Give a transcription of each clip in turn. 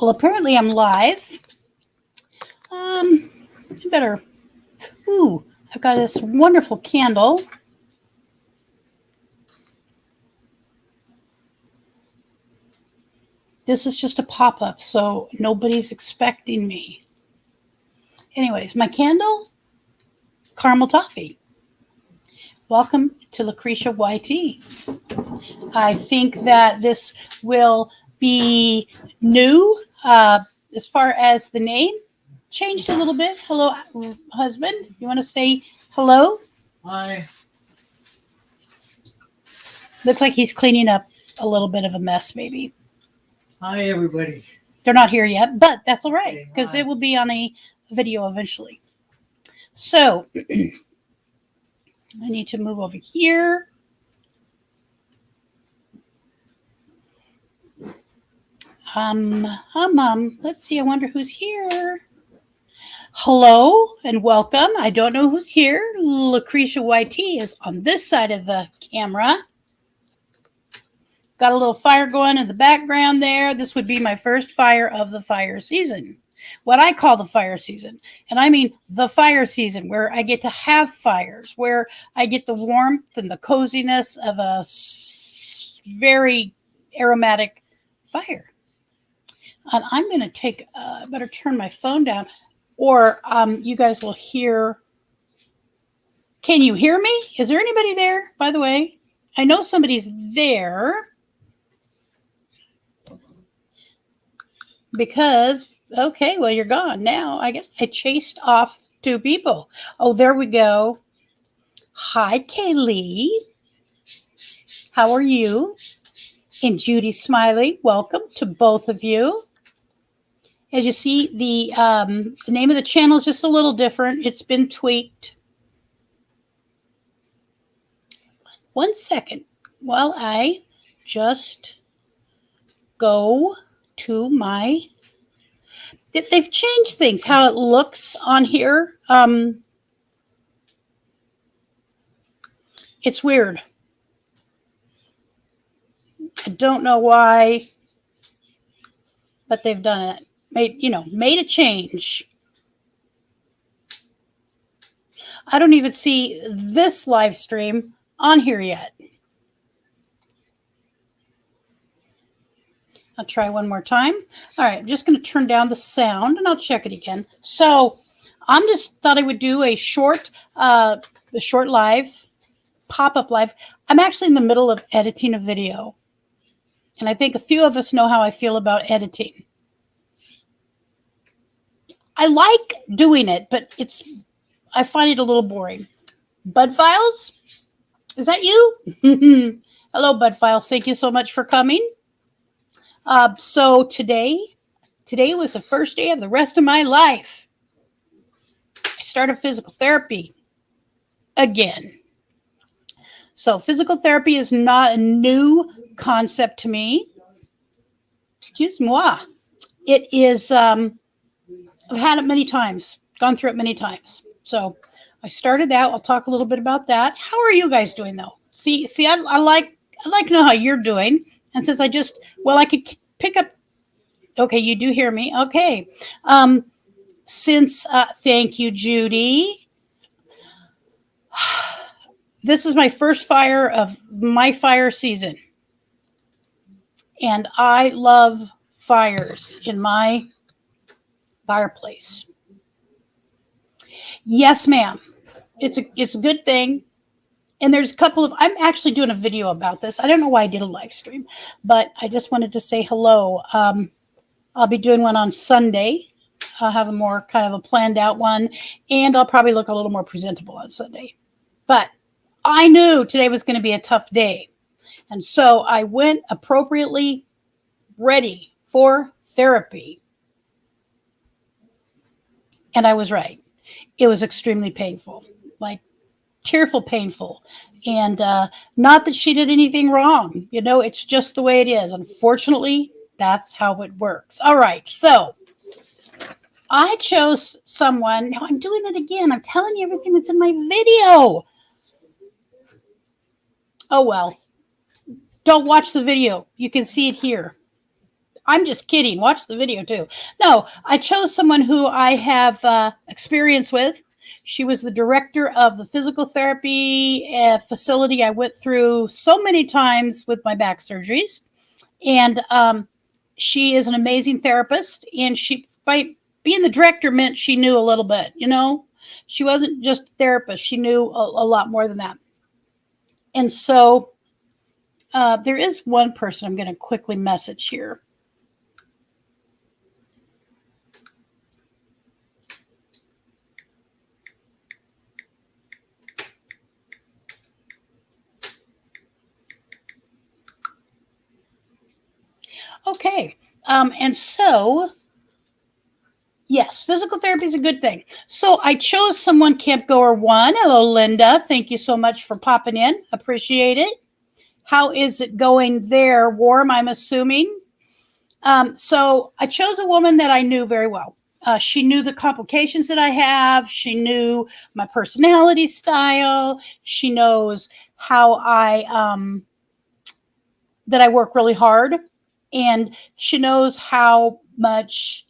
Well, apparently I'm live. I better. Ooh, I've got this wonderful candle. This is just a pop-up, so nobody's expecting me. Anyways, my candle, caramel toffee. Welcome to Lucretia YT. I think that this will be new as far as the name. Changed a little bit. Hello, husband. You want to say hello? Hi. Looks like he's cleaning up a little bit of a mess, maybe. Hi, everybody. They're not here yet, but that's all right Okay, because hi. it will be on a video eventually. So I need to move over here. Let's see. I wonder who's here. Hello and welcome. I don't know who's here. Lucretia YT is on this side of the camera. Got a little fire going in the background there. This would be my first fire of the fire season. What I call the fire season. And I mean the fire season where I get to have fires, where I get the warmth and the coziness of a very aromatic fire. And I'm going to take, better turn my phone down or you guys will hear. Can you hear me? Is there anybody there, by the way? I know somebody's there. Because, okay, well, you're gone now. I guess I chased off two people. Oh, there we go. Hi, Kaylee. How are you? And Judy Smiley, welcome to both of you. As you see, the name of the channel is just a little different. It's been tweaked. 1 second while I just go to my. They've changed things, how it looks on here. It's weird. I don't know why, but they've done it. Made a change. I don't even see this live stream on here yet. I'll try one more time. All right, I'm just going to turn down the sound and I'll check it again. So I'm just thought I would do a short live, pop-up live. I'm actually in the middle of editing a video. And I think a few of us know how I feel about editing. I like doing it, but I find it a little boring. Bud Files? Is that you? Hello, Bud Files. Thank you so much for coming. So today was the first day of the rest of my life. I started physical therapy again. So physical therapy is not a new concept to me. Excuse moi. It is, I've had it many times, gone through it many times. So I started that. I'll talk a little bit about that. How are you guys doing though? See, I like to know how you're doing. And since I could pick up. Okay, you do hear me. Okay. Thank you, Judy. This is my first fire of my fire season. And I love fires in my fireplace. Yes, ma'am. It's a good thing. And there's a couple of, I'm actually doing a video about this. I don't know why I did a live stream, but I just wanted to say hello. I'll be doing one on Sunday. I'll have a more kind of a planned out one, and I'll probably look a little more presentable on Sunday. But I knew today was going to be a tough day. And so I went appropriately ready for therapy. And I was right. It was extremely painful, like tearful painful. And not that she did anything wrong. It's just the way it is. Unfortunately, that's how it works. All right. So I chose someone. Now I'm doing it again. I'm telling you everything that's in my video. Oh, well. Don't watch the video. You can see it here. I'm just kidding. Watch the video too. No, I chose someone who I have experience with. She was the director of the physical therapy facility I went through so many times with my back surgeries. And she is an amazing therapist. And she, by being the director, meant she knew a little bit, you know? She wasn't just a therapist. She knew a lot more than that. And so there is one person I'm going to quickly message here. Okay. And so, yes, physical therapy is a good thing. So I chose someone, Camp Goer 1. Hello, Linda. Thank you so much for popping in. Appreciate it. How is it going there? Warm, I'm assuming. So I chose a woman that I knew very well. She knew the complications that I have. She knew my personality style. She knows how that I work really hard. And she knows how much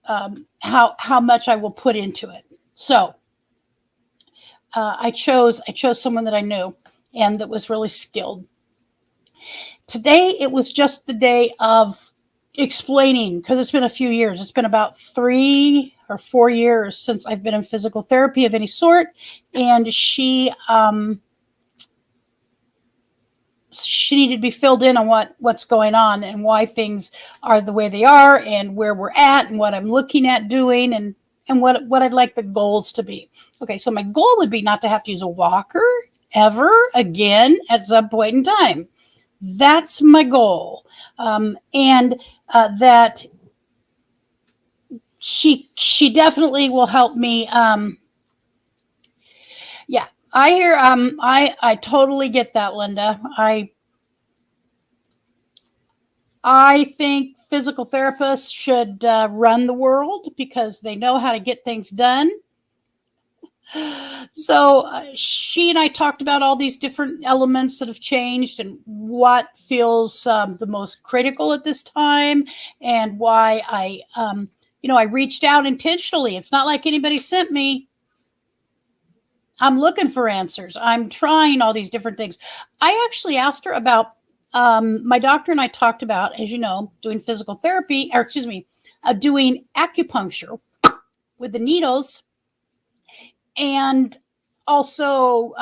how much I will put into it. So I chose someone that I knew and that was really skilled. Today it was just the day of explaining, because it's been a few years. It's been about 3 or 4 years since I've been in physical therapy of any sort, and she needed to be filled in on what's going on and why things are the way they are and where we're at and what I'm looking at doing and what I'd like the goals to be. Okay, so my goal would be not to have to use a walker ever again at some point in time. That's my goal. And that she definitely will help me. Yeah, I hear, I totally get that, Linda. I think physical therapists should run the world because they know how to get things done. So she and I talked about all these different elements that have changed and what feels the most critical at this time and why I reached out intentionally. It's not like anybody sent me. I'm looking for answers. I'm trying all these different things. I actually asked her about my doctor and I talked about, as you know, doing physical therapy, or excuse me, doing acupuncture with the needles. And also,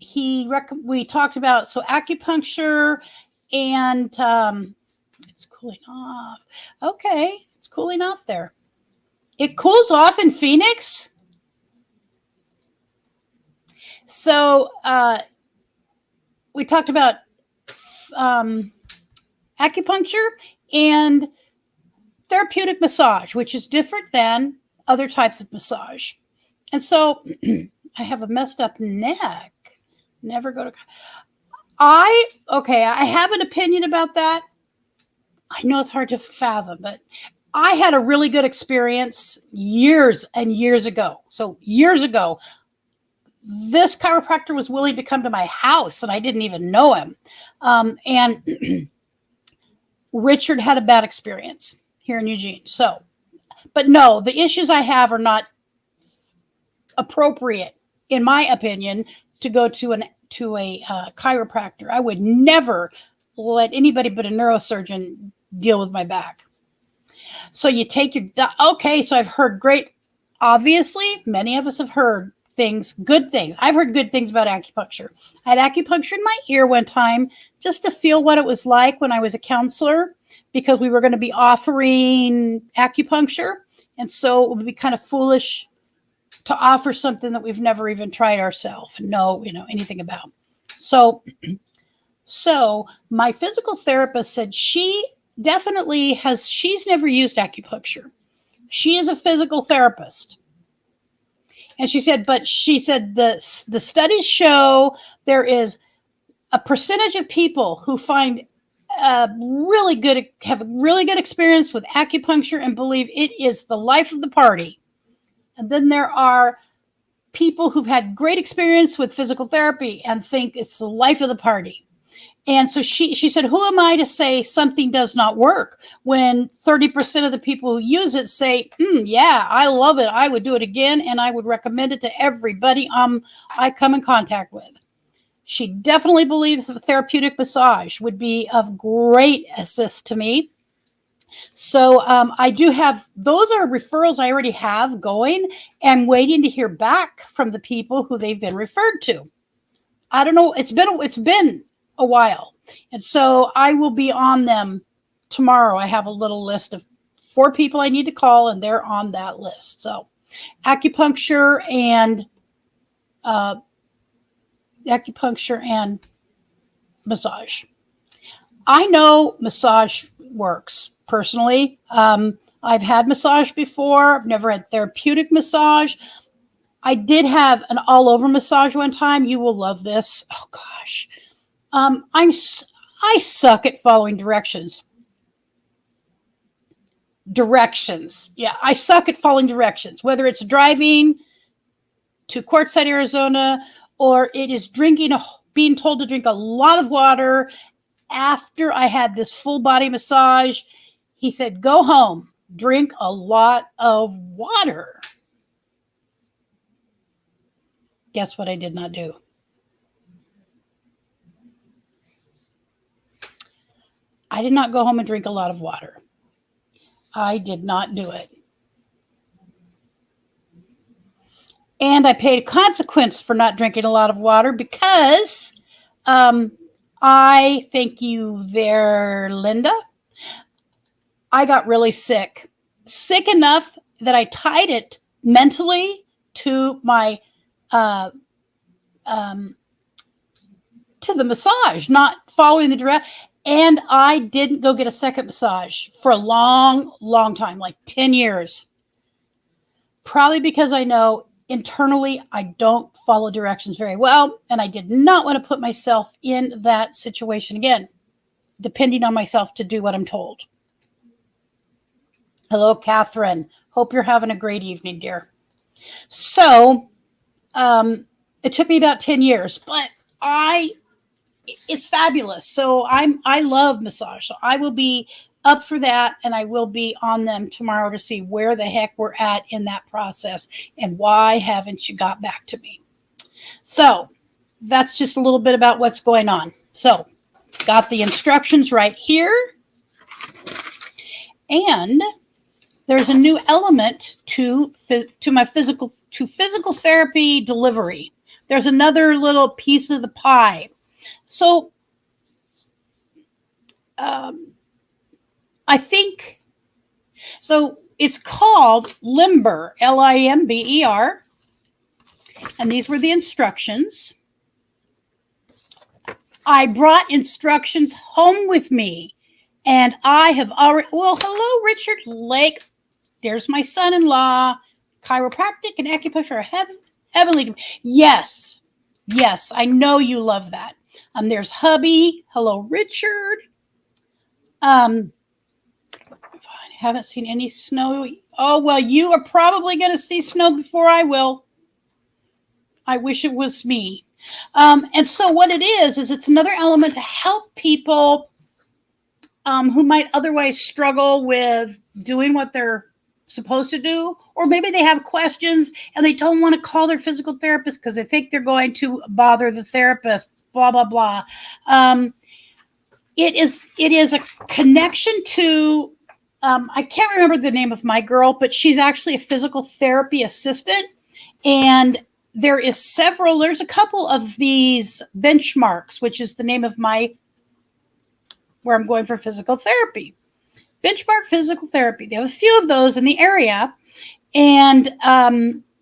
we talked about acupuncture and it's cooling off. Okay, it's cooling off there. It cools off in Phoenix. So we talked about acupuncture and therapeutic massage, which is different than other types of massage. And so I have a messed up neck. Never go to. I have an opinion about that. I know it's hard to fathom, but I had a really good experience years and years ago. So years ago, this chiropractor was willing to come to my house and I didn't even know him. And Richard had a bad experience here in Eugene. So, but no, the issues I have are not appropriate, in my opinion, to go to a chiropractor. I would never let anybody but a neurosurgeon deal with my back. So you take your, okay, so I've heard obviously, many of us have heard good things. I've heard good things about acupuncture. I had acupuncture in my ear one time just to feel what it was like when I was a counselor, because we were going to be offering acupuncture. And so it would be kind of foolish to offer something that we've never even tried ourselves and know, anything about. So my physical therapist said she's never used acupuncture. She is a physical therapist. And she said the studies show there is a percentage of people who have a really good experience with acupuncture and believe it is the life of the party. And then there are people who've had great experience with physical therapy and think it's the life of the party. And so she said, who am I to say something does not work when 30% of the people who use it say, yeah, I love it. I would do it again. And I would recommend it to everybody I come in contact with. She definitely believes that therapeutic massage would be of great assist to me. So I do have, those are referrals I already have going and waiting to hear back from the people who they've been referred to. I don't know. It's been a while. And so I will be on them tomorrow. I have a little list of 4 people I need to call, and they're on that list. So acupuncture and massage. I know massage works personally. I've had massage before. I've never had therapeutic massage. I did have an all over massage one time. You will love this. Oh gosh. I suck at following directions. Yeah, I suck at following directions, whether it's driving to Quartzsite, Arizona, or it is being told to drink a lot of water. After I had this full body massage, he said, go home, drink a lot of water. Guess what I did not do? I did not go home and drink a lot of water. I did not do it. And I paid a consequence for not drinking a lot of water because I thank you there, Linda. I got really sick enough that I tied it mentally to my to the massage, not following the direct. And I didn't go get a second massage for a long, long time, like 10 years. Probably because I know internally I don't follow directions very well. And I did not want to put myself in that situation again, depending on myself to do what I'm told. Hello, Catherine. Hope you're having a great evening, dear. So it took me about 10 years, but it's fabulous. So I love massage. So I will be up for that, and I will be on them tomorrow to see where the heck we're at in that process and why haven't you got back to me. So that's just a little bit about what's going on. So got the instructions right here. And there's a new element to my physical therapy delivery. There's another little piece of the pie. So I think, so it's called Limber, Limber. And these were the instructions. I brought instructions home with me. And I have already, well, hello, Richard Lake. There's my son-in-law. Chiropractic and acupuncture are heavenly. Yes, I know you love that. There's hubby. Hello, Richard. I haven't seen any snow. Oh, well, you are probably going to see snow before I will. I wish it was me. And so what it is it's another element to help people who might otherwise struggle with doing what they're supposed to do, or maybe they have questions and they don't want to call their physical therapist because they think they're going to bother the therapist, blah, blah, blah. It is a connection to, I can't remember the name of my girl, but she's actually a physical therapy assistant. And there's a couple of these benchmarks, which is the name of where I'm going for physical therapy. Benchmark Physical Therapy. They have a few of those in the area. And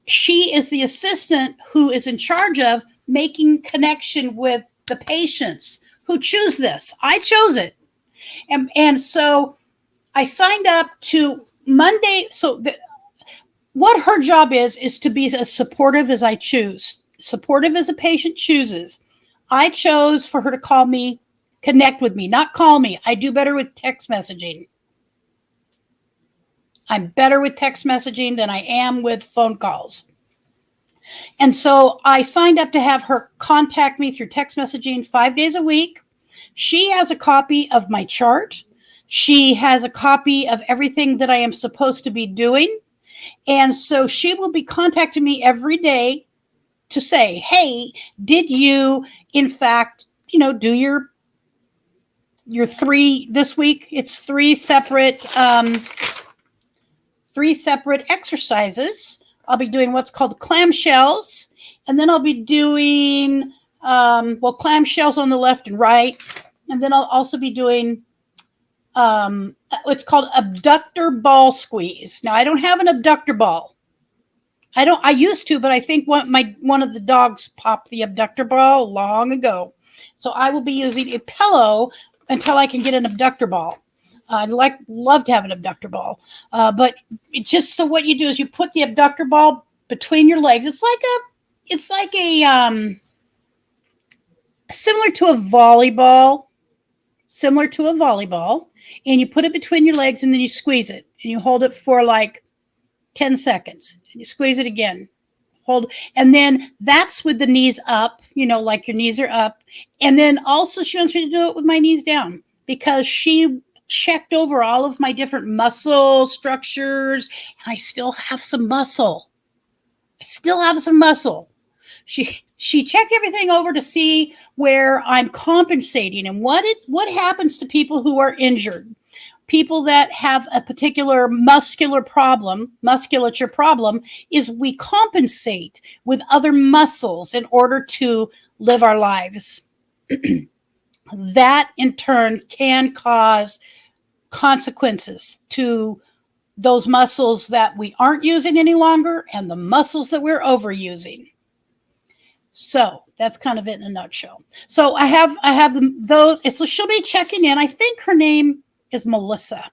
she is the assistant who is in charge of making connection with the patients who choose this. I chose it. And so I signed up to Monday. So what her job is to be as supportive as I choose. Supportive as a patient chooses. I chose for her to call me, connect with me, not call me. I do better with text messaging. I'm better with text messaging than I am with phone calls. And so I signed up to have her contact me through text messaging 5 days a week. She has a copy of my chart. She has a copy of everything that I am supposed to be doing. And so she will be contacting me every day to say, hey, did you, in fact, do your 3 this week? It's 3 separate exercises. I'll be doing what's called clamshells, and then I'll be doing clamshells on the left and right, and then I'll also be doing what's called abductor ball squeeze. Now I don't have an abductor ball. I used to, but I think one of the dogs popped the abductor ball long ago. So I will be using a pillow until I can get an abductor ball. I'd love to have an abductor ball, but so what you do is you put the abductor ball between your legs. It's like a similar to a volleyball, and you put it between your legs and then you squeeze it and you hold it for like 10 seconds and you squeeze it again. Hold, and then that's with the knees up, like your knees are up. And then also she wants me to do it with my knees down because she checked over all of my different muscle structures and I still have some muscle. She checked everything over to see where I'm compensating and what happens to people who are injured. People that have a particular musculature problem is we compensate with other muscles in order to live our lives. That in turn can cause consequences to those muscles that we aren't using any longer and the muscles that we're overusing. So that's kind of it in a nutshell. So I have those. So she'll be checking in. I think her name is Melissa.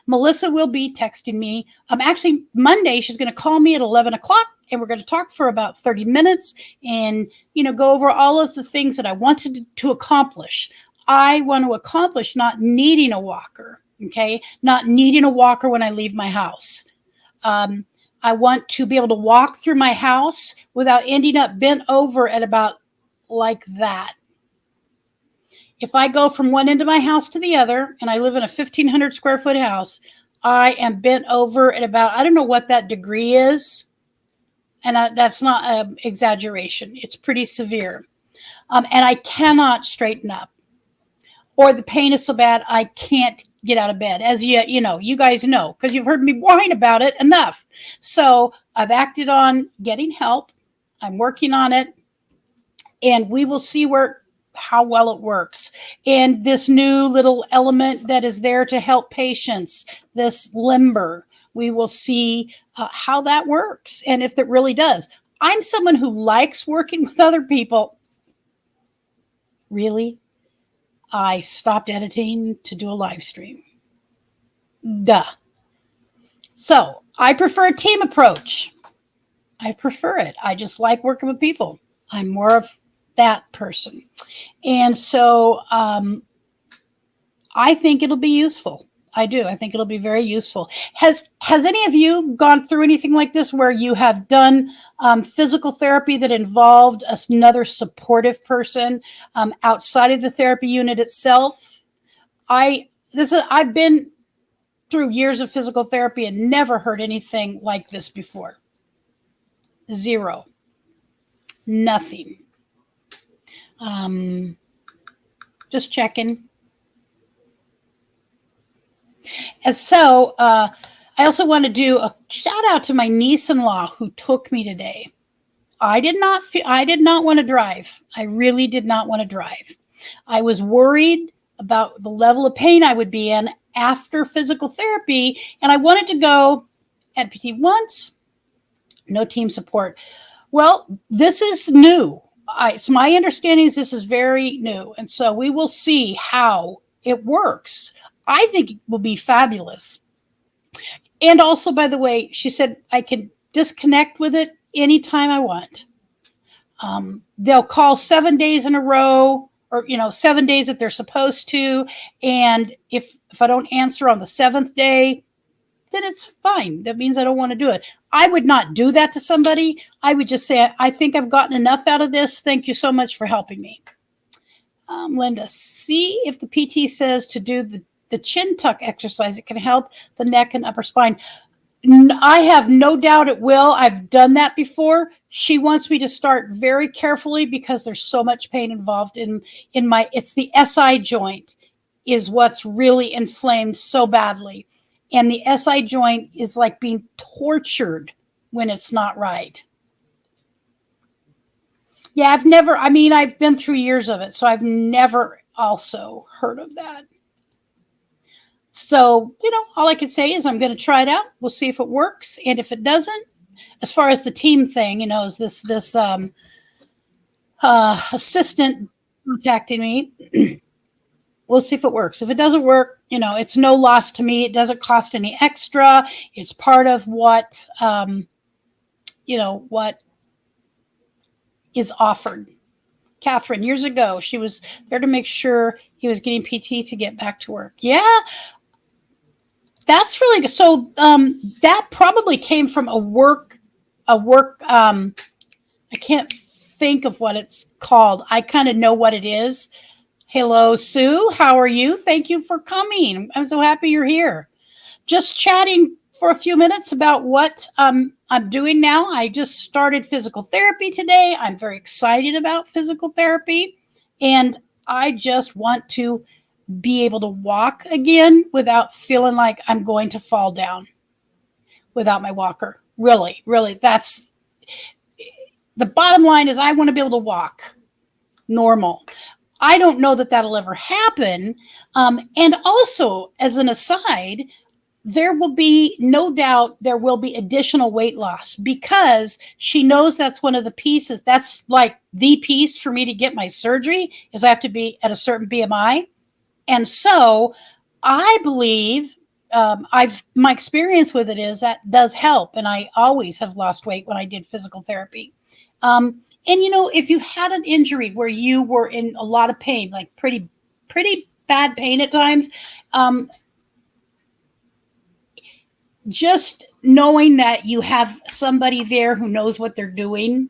Melissa will be texting me. Actually, Monday, she's going to call me at 11 o'clock and we're going to talk for about 30 minutes and, go over all of the things that I wanted to accomplish. I want to accomplish not needing a walker, okay? Not needing a walker when I leave my house. I want to be able to walk through my house without ending up bent over at about like that. If I go from one end of my house to the other, and I live in a 1,500 square foot house, I am bent over at about, I don't know what that degree is. And that's not an exaggeration. It's pretty severe. And I cannot straighten up. Or the pain is so bad, I can't get out of bed. As you guys know, because you've heard me whine about it enough. So I've acted on getting help. I'm working on it. And we will see how well it works. And this new little element that is there to help patients, this limber, we will see how that works and if it really does. I'm someone who likes working with other people. Really? I stopped editing to do a live stream. Duh. So I prefer a team approach. I prefer it. I just like working with people. I'm more of that person. And so I think it'll be useful. I do. I think it'll be very useful. Has any of you gone through anything like this where you have done physical therapy that involved another supportive person outside of the therapy unit itself? I've been through years of physical therapy and never heard anything like this before. Zero. Nothing. Just checking. And so I also want to do a shout out to my niece-in-law who took me today. I did not want to drive. I really did not want to drive. I was worried about the level of pain I would be in after physical therapy, and I wanted to go at PT once. No team support. Well, this is new. So my understanding is this is very new, and so we will see how it works. I think it will be fabulous. And also, by the way, she said I can disconnect with it anytime I want. They'll call 7 days in a row, or 7 days that they're supposed to. And if I don't answer on the 7th day, then it's fine. That means I don't want to do it. I would not do that to somebody. I would just say, I think I've gotten enough out of this. Thank you so much for helping me. Linda, see if the PT says to do the chin tuck exercise. It can help the neck and upper spine. I have no doubt it will. I've done that before. She wants me to start very carefully because there's so much pain involved in my, it's the SI joint is what's really inflamed so badly. And the SI joint is like being tortured when it's not right. Yeah, I've been through years of it, so I've never also heard of that. So, all I can say is I'm going to try it out. We'll see if it works. And if it doesn't, as far as the team thing, is this assistant contacting me, we'll see if it works. If it doesn't work, it's no loss to me. It doesn't cost any extra. It's part of what, what is offered. Catherine, years ago, she was there to make sure he was getting PT to get back to work. Yeah, that's really good. So that probably came from a work. I can't think of what it's called. I kind of know what it is. Hello, Sue. How are you? Thank you for coming. I'm so happy you're here. Just chatting for a few minutes about what I'm doing now. I just started physical therapy today. I'm very excited about physical therapy, and I just want to be able to walk again without feeling like I'm going to fall down without my walker. Really, that's the bottom line is I want to be able to walk normal. I don't know that that'll ever happen. And also, as an aside, there will be no doubt there will be additional weight loss because she knows that's one of the pieces. That's like the piece for me to get my surgery is I have to be at a certain BMI. And so I believe my experience with it is that does help. And I always have lost weight when I did physical therapy. And if you've had an injury where you were in a lot of pain, like pretty bad pain at times, just knowing that you have somebody there who knows what they're doing,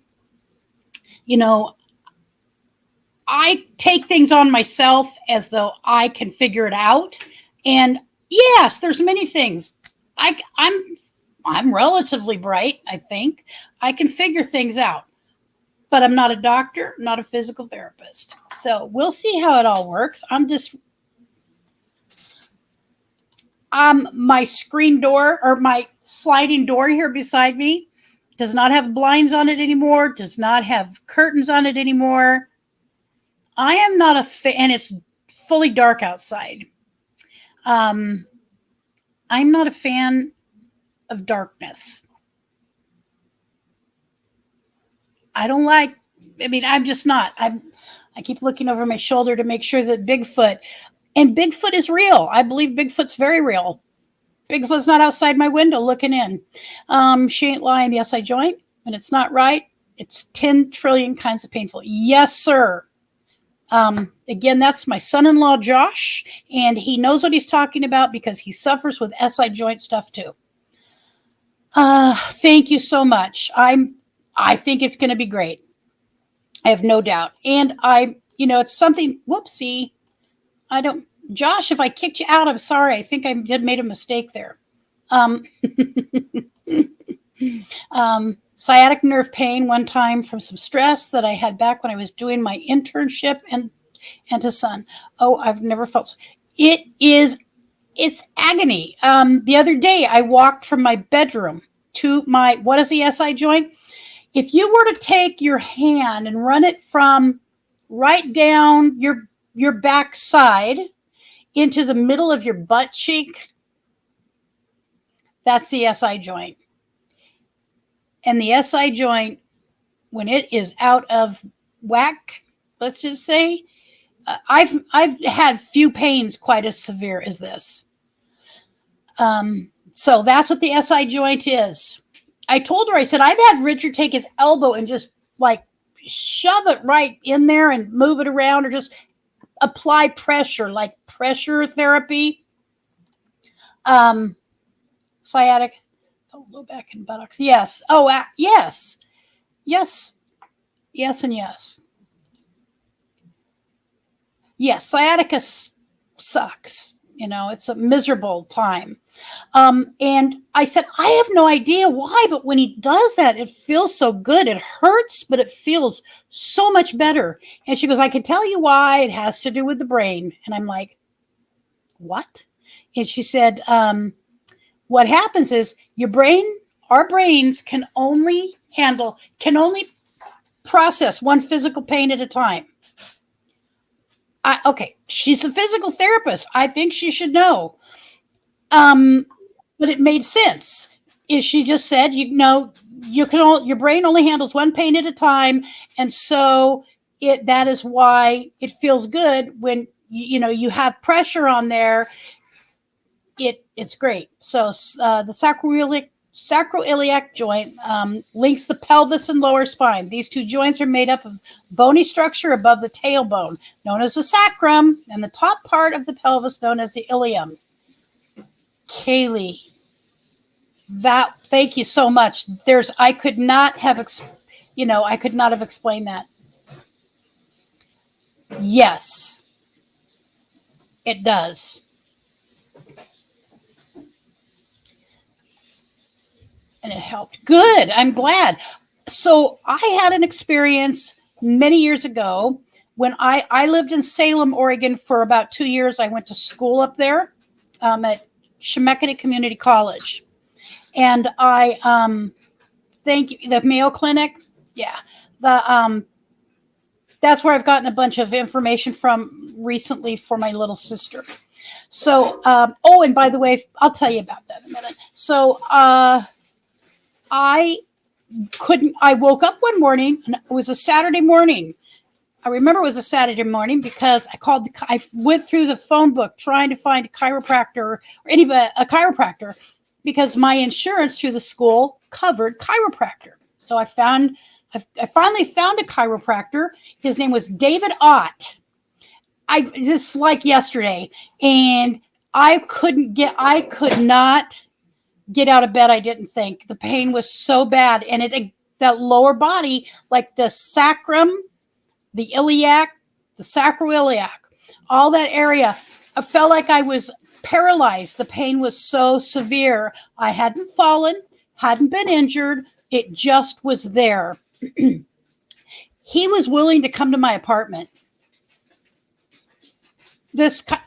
I take things on myself as though I can figure it out. And yes, there's many things. I'm relatively bright, I think. I can figure things out. But I'm not a doctor, not a physical therapist. So we'll see how it all works. My screen door or my sliding door here beside me does not have blinds on it anymore, does not have curtains on it anymore. I am not a fan, and it's fully dark outside. I'm not a fan of darkness. I'm just not. I keep looking over my shoulder to make sure that Bigfoot is real. I believe Bigfoot's very real. Bigfoot's not outside my window looking in. She ain't lying. The SI joint, when it's not right, it's 10 trillion kinds of painful. Yes, sir. Again, that's my son-in-law, Josh, and he knows what he's talking about because he suffers with SI joint stuff too. Thank you so much. I think it's going to be great. I have no doubt. And it's something, whoopsie. Josh, if I kicked you out, I'm sorry. I think I had made a mistake there. Sciatic nerve pain one time from some stress that I had back when I was doing my internship and to Sun. Oh, I've never felt so. It's agony. The other day I walked from my bedroom to what is the SI joint? If you were to take your hand and run it from right down your back side into the middle of your butt cheek, that's the SI joint. And the SI joint, when it is out of whack, let's just say, I've had few pains quite as severe as this. So that's what the SI joint is. I told her, I said, I've had Richard take his elbow and just like shove it right in there and move it around or just apply pressure, like pressure therapy. Sciatic, low back and buttocks. Yes. Oh, yes. Yes. Yes and yes. Yes, sciatica sucks. You know, it's a miserable time. And I said, I have no idea why, but when he does that, it feels so good. It hurts, but it feels so much better. And she goes, I can tell you why. It has to do with the brain. And I'm like, what? And she said, what happens is your brain, our brains can only process one physical pain at a time. Okay, she's a physical therapist. I think she should know. Um, but it made sense. Is she just said, your brain only handles one pain at a time, and so that is why it feels good when you have pressure on there. It's great. So the sacroiliac joint links the pelvis and lower spine. These two joints are made up of bony structure above the tailbone, known as the sacrum, and the top part of the pelvis, known as the ilium. Kaylee, thank you so much. I could not have explained that. Yes, it does. And it helped. Good. I'm glad. So I had an experience many years ago when I lived in Salem, Oregon for about 2 years. I went to school up there at Chemeketa Community College. And I thank you, the Mayo Clinic. Yeah. That's where I've gotten a bunch of information from recently for my little sister. So, and by the way, I'll tell you about that in a minute. So, I woke up one morning and it was a Saturday morning. I remember it was a Saturday morning because I went through the phone book trying to find a chiropractor or a chiropractor because my insurance through the school covered chiropractor. So I finally found a chiropractor. His name was David Ott. Just like yesterday. And I could not get out of bed. I didn't think the pain was so bad. And that lower body, like the sacrum, the iliac, the sacroiliac, all that area, I felt like I was paralyzed. The pain was so severe. I hadn't fallen, hadn't been injured. It just was there. He was willing to come to my apartment.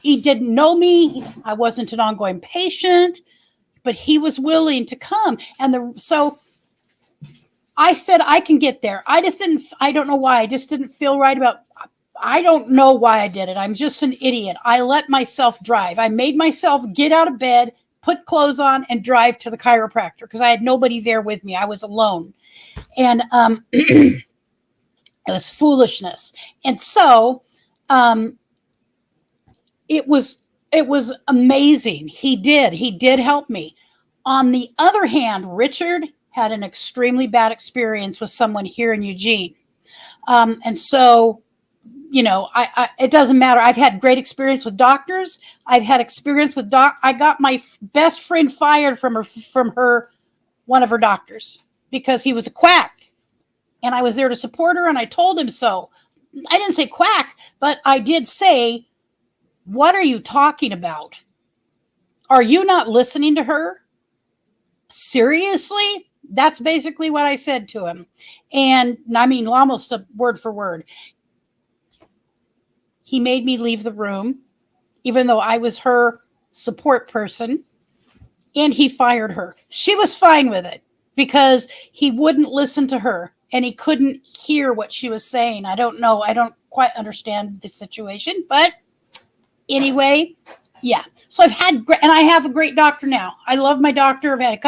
He didn't know me. I wasn't an ongoing patient, but he was willing to come. So I said, I can get there. I don't know why. I just didn't feel right I don't know why I did it. I'm just an idiot. I let myself drive. I made myself get out of bed, put clothes on, and drive to the chiropractor because I had nobody there with me. I was alone. And it was foolishness. And so it was amazing. He did help me. On the other hand, Richard had an extremely bad experience with someone here in Eugene. And so, it doesn't matter. I've had great experience with doctors. I've had experience with I got my best friend fired from one of her doctors because he was a quack. And I was there to support her and I told him so. I didn't say quack, but I did say, what are you talking about? Are you not listening to her? Seriously? That's basically what I said to him. And I mean, almost a word for word. He made me leave the room, even though I was her support person, and he fired her. She was fine with it because he wouldn't listen to her and he couldn't hear what she was saying. I don't know. I don't quite understand the situation, but anyway, yeah. So I have a great doctor now. I love my doctor. I've had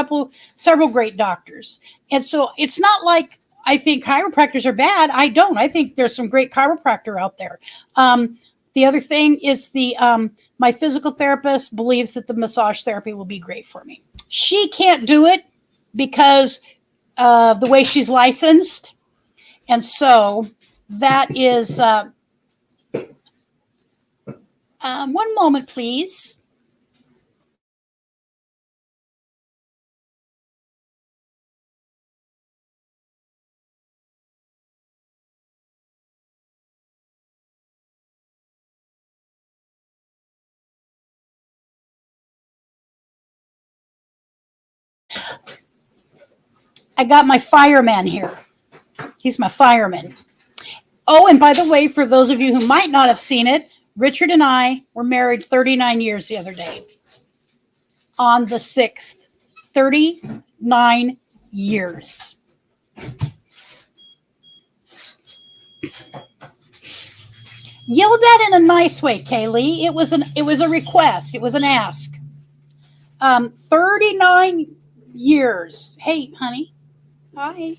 several great doctors. And so it's not like I think chiropractors are bad. I don't. I think there's some great chiropractor out there. The other thing is my physical therapist believes that the massage therapy will be great for me. She can't do it because of the way she's licensed. And so that is, one moment, please. I got my fireman here. He's my fireman. Oh, and by the way, for those of you who might not have seen it, Richard and I were married 39 years the other day. On the 6th. 39 years. Yell that in a nice way, Kaylee. It was a request. It was an ask. 39 years. Hey, honey. Hi.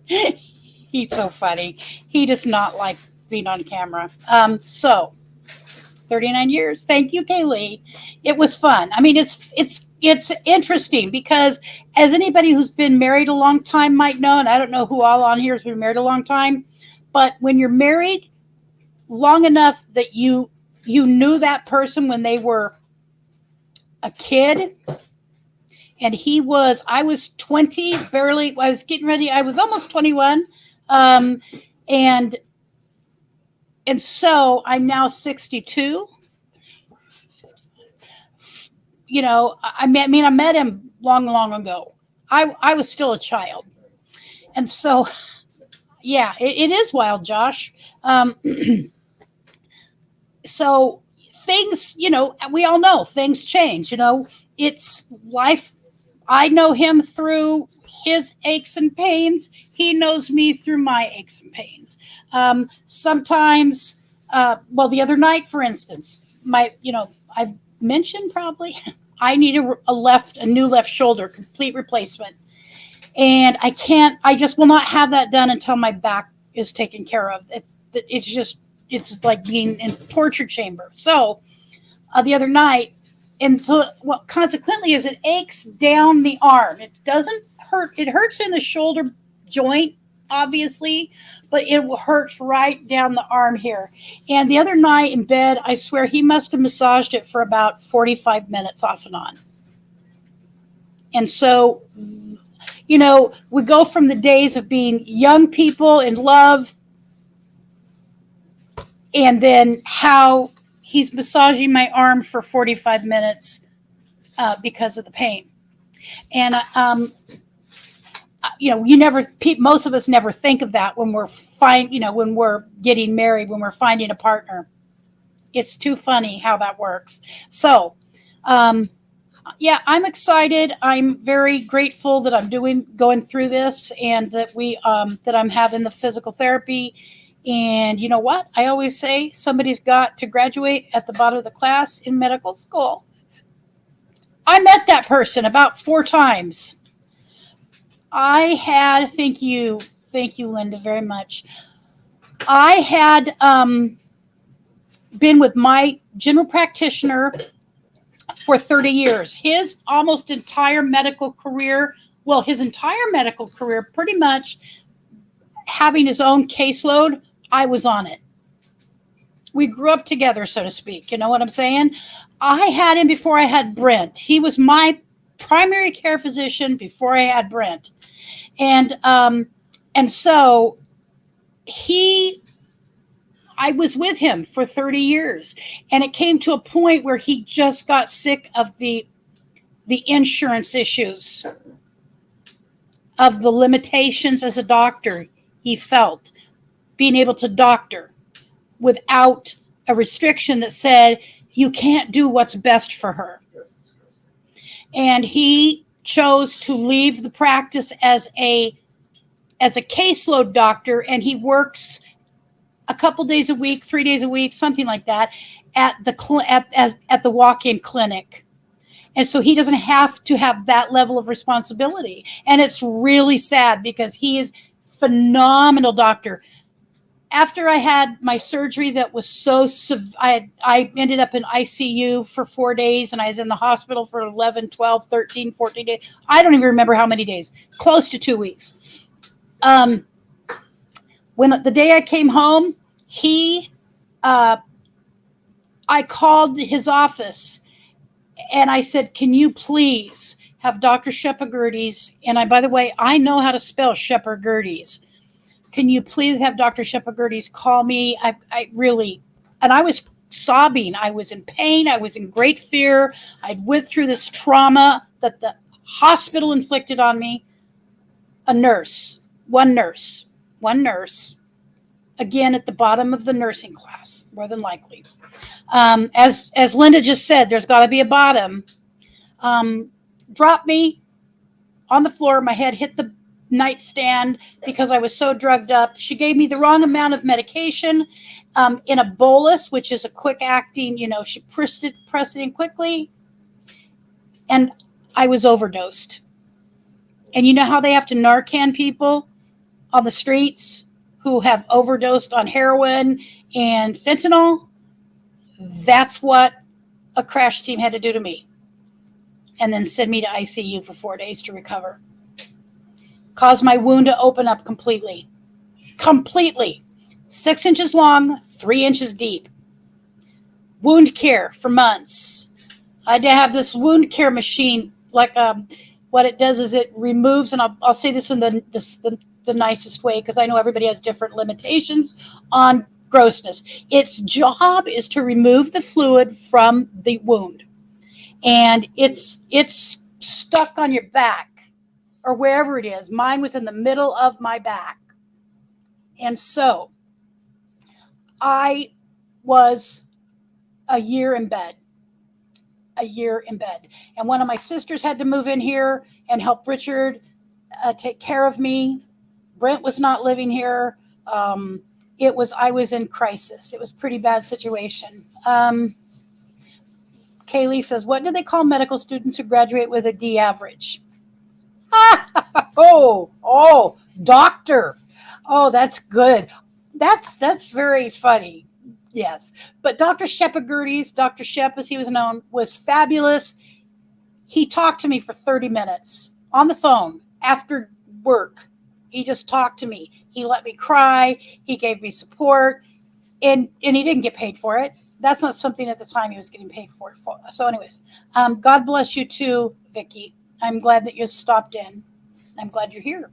He's so funny. He does not like being on camera. So 39 years. Thank you, Kaylee. It was fun. I mean, it's interesting because as anybody who's been married a long time might know, and I don't know who all on here has been married a long time, but when you're married long enough that you knew that person when they were a kid, and I was 20, barely, I was getting ready, I was almost 21, and so I'm now 62. You know, I met him long ago. I was still a child. And so, yeah, it is wild, Josh. So things, you know, we all know things change, you know, it's life. I know him through his aches and pains. He knows me through my aches and pains. Sometimes, the other night, for instance, I've mentioned probably I need a new left shoulder, complete replacement. And I just will not have that done until my back is taken care of. It's like being in a torture chamber. So the other night, and so what consequently is it aches down the arm. It doesn't hurt. It hurts in the shoulder joint, obviously, but it hurts right down the arm here. And the other night in bed, I swear he must have massaged it for about 45 minutes off and on. And so, you know, we go from the days of being young people in love, and then how he's massaging my arm for 45 minutes because of the pain. And, you know, most of us never think of that when when we're getting married, when we're finding a partner. It's too funny how that works. So, yeah, I'm excited. I'm very grateful that I'm going through this, and that that I'm having the physical therapy. And you know what? I always say somebody's got to graduate at the bottom of the class in medical school. I met that person about 4 times. Thank you, Linda, very much. I had been with my general practitioner for 30 years. His entire medical career, pretty much having his own caseload, I was on it. We grew up together, so to speak. You know what I'm saying? I had him before I had Brent. He was my primary care physician before I had Brent. And so I was with him for 30 years. And it came to a point where he just got sick of the insurance issues, of the limitations as a doctor he felt, being able to doctor without a restriction that said you can't do what's best for her. And he chose to leave the practice as a caseload doctor, and he works a couple days a week, 3 days a week, something like that, at the walk-in clinic. And so he doesn't have to have that level of responsibility. And it's really sad because he is a phenomenal doctor. After I had my surgery that was so severe, I ended up in ICU for 4 days, and I was in the hospital for 11, 12, 13, 14 days. I don't even remember how many days, close to 2 weeks. When the day I came home, I called his office and I said, can you please have Dr. Shepagerdes, and by the way, I know how to spell Shepagerdes. Can you please have Dr. Shepagerdes call me? I really, and I was sobbing. I was in pain. I was in great fear. I'd went through this trauma that the hospital inflicted on me. One nurse, again at the bottom of the nursing class, more than likely. As Linda just said, there's got to be a bottom. Dropped me on the floor. My head hit the nightstand because I was so drugged up. She gave me the wrong amount of medication in a bolus, which is a quick acting, she pressed it in quickly. And I was overdosed. And you know how they have to Narcan people on the streets who have overdosed on heroin and fentanyl? That's what a crash team had to do to me. And then send me to ICU for 4 days to recover. Caused my wound to open up completely. 6 inches long, 3 inches deep. Wound care for months. I had to have this wound care machine, like what it does is it removes, and I'll say this in the nicest way because I know everybody has different limitations on grossness. Its job is to remove the fluid from the wound. And it's stuck on your back or wherever it is. Mine was in the middle of my back. And so I was a year in bed. And one of my sisters had to move in here and help Richard take care of me. Brent was not living here. I was in crisis. It was a pretty bad situation. Kaylee says, what do they call medical students who graduate with a D average? Doctor. Oh, that's good. That's very funny. Yes. But Dr. Shepagurdes, Dr. Shep, as he was known, was fabulous. He talked to me for 30 minutes on the phone after work. He just talked to me. He let me cry. He gave me support. And he didn't get paid for it. That's not something at the time he was getting paid for. So anyways, God bless you too, Vicki. I'm glad that you stopped in. I'm glad you're here.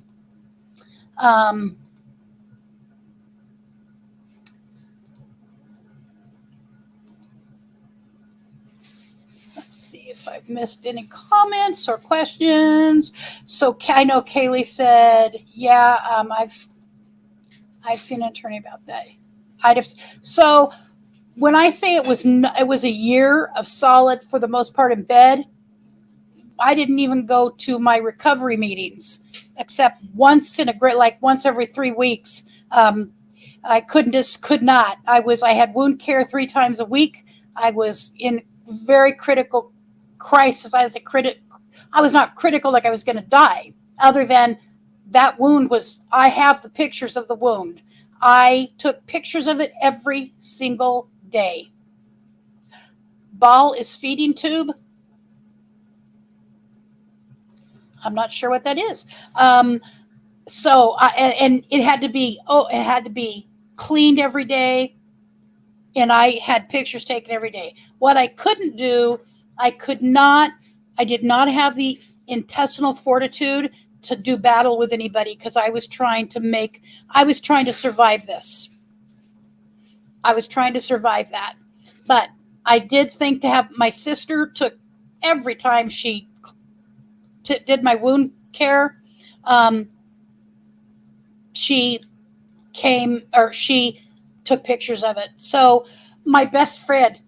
Let's see if I've missed any comments or questions. So I know Kaylee said, yeah, I've seen an attorney about that. So when I say it was a year of solid, for the most part, in bed, I didn't even go to my recovery meetings except once every 3 weeks. I could not. I had wound care 3 times a week. I was in very critical crisis. I was not critical like I was going to die, other than that wound I have the pictures of the wound. I took pictures of it every single day. Ball is feeding tube. I'm not sure what that is. And it had to be cleaned every day. And I had pictures taken every day. What I couldn't do, I did not have the intestinal fortitude to do battle with anybody because I was trying to survive this. I was trying to survive that. But I did think to have my sister took every time she did my wound care. She took pictures of it. So my best friend,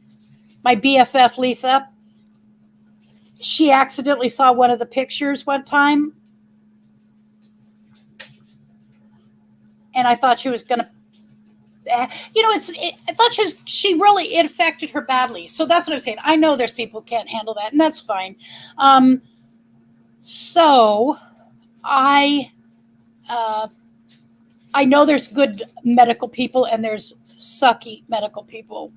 my BFF Lisa, she accidentally saw one of the pictures one time. And I thought she was going to, I thought it affected her badly. So that's what I'm saying. I know there's people who can't handle that, and that's fine. So I know there's good medical people and there's sucky medical people.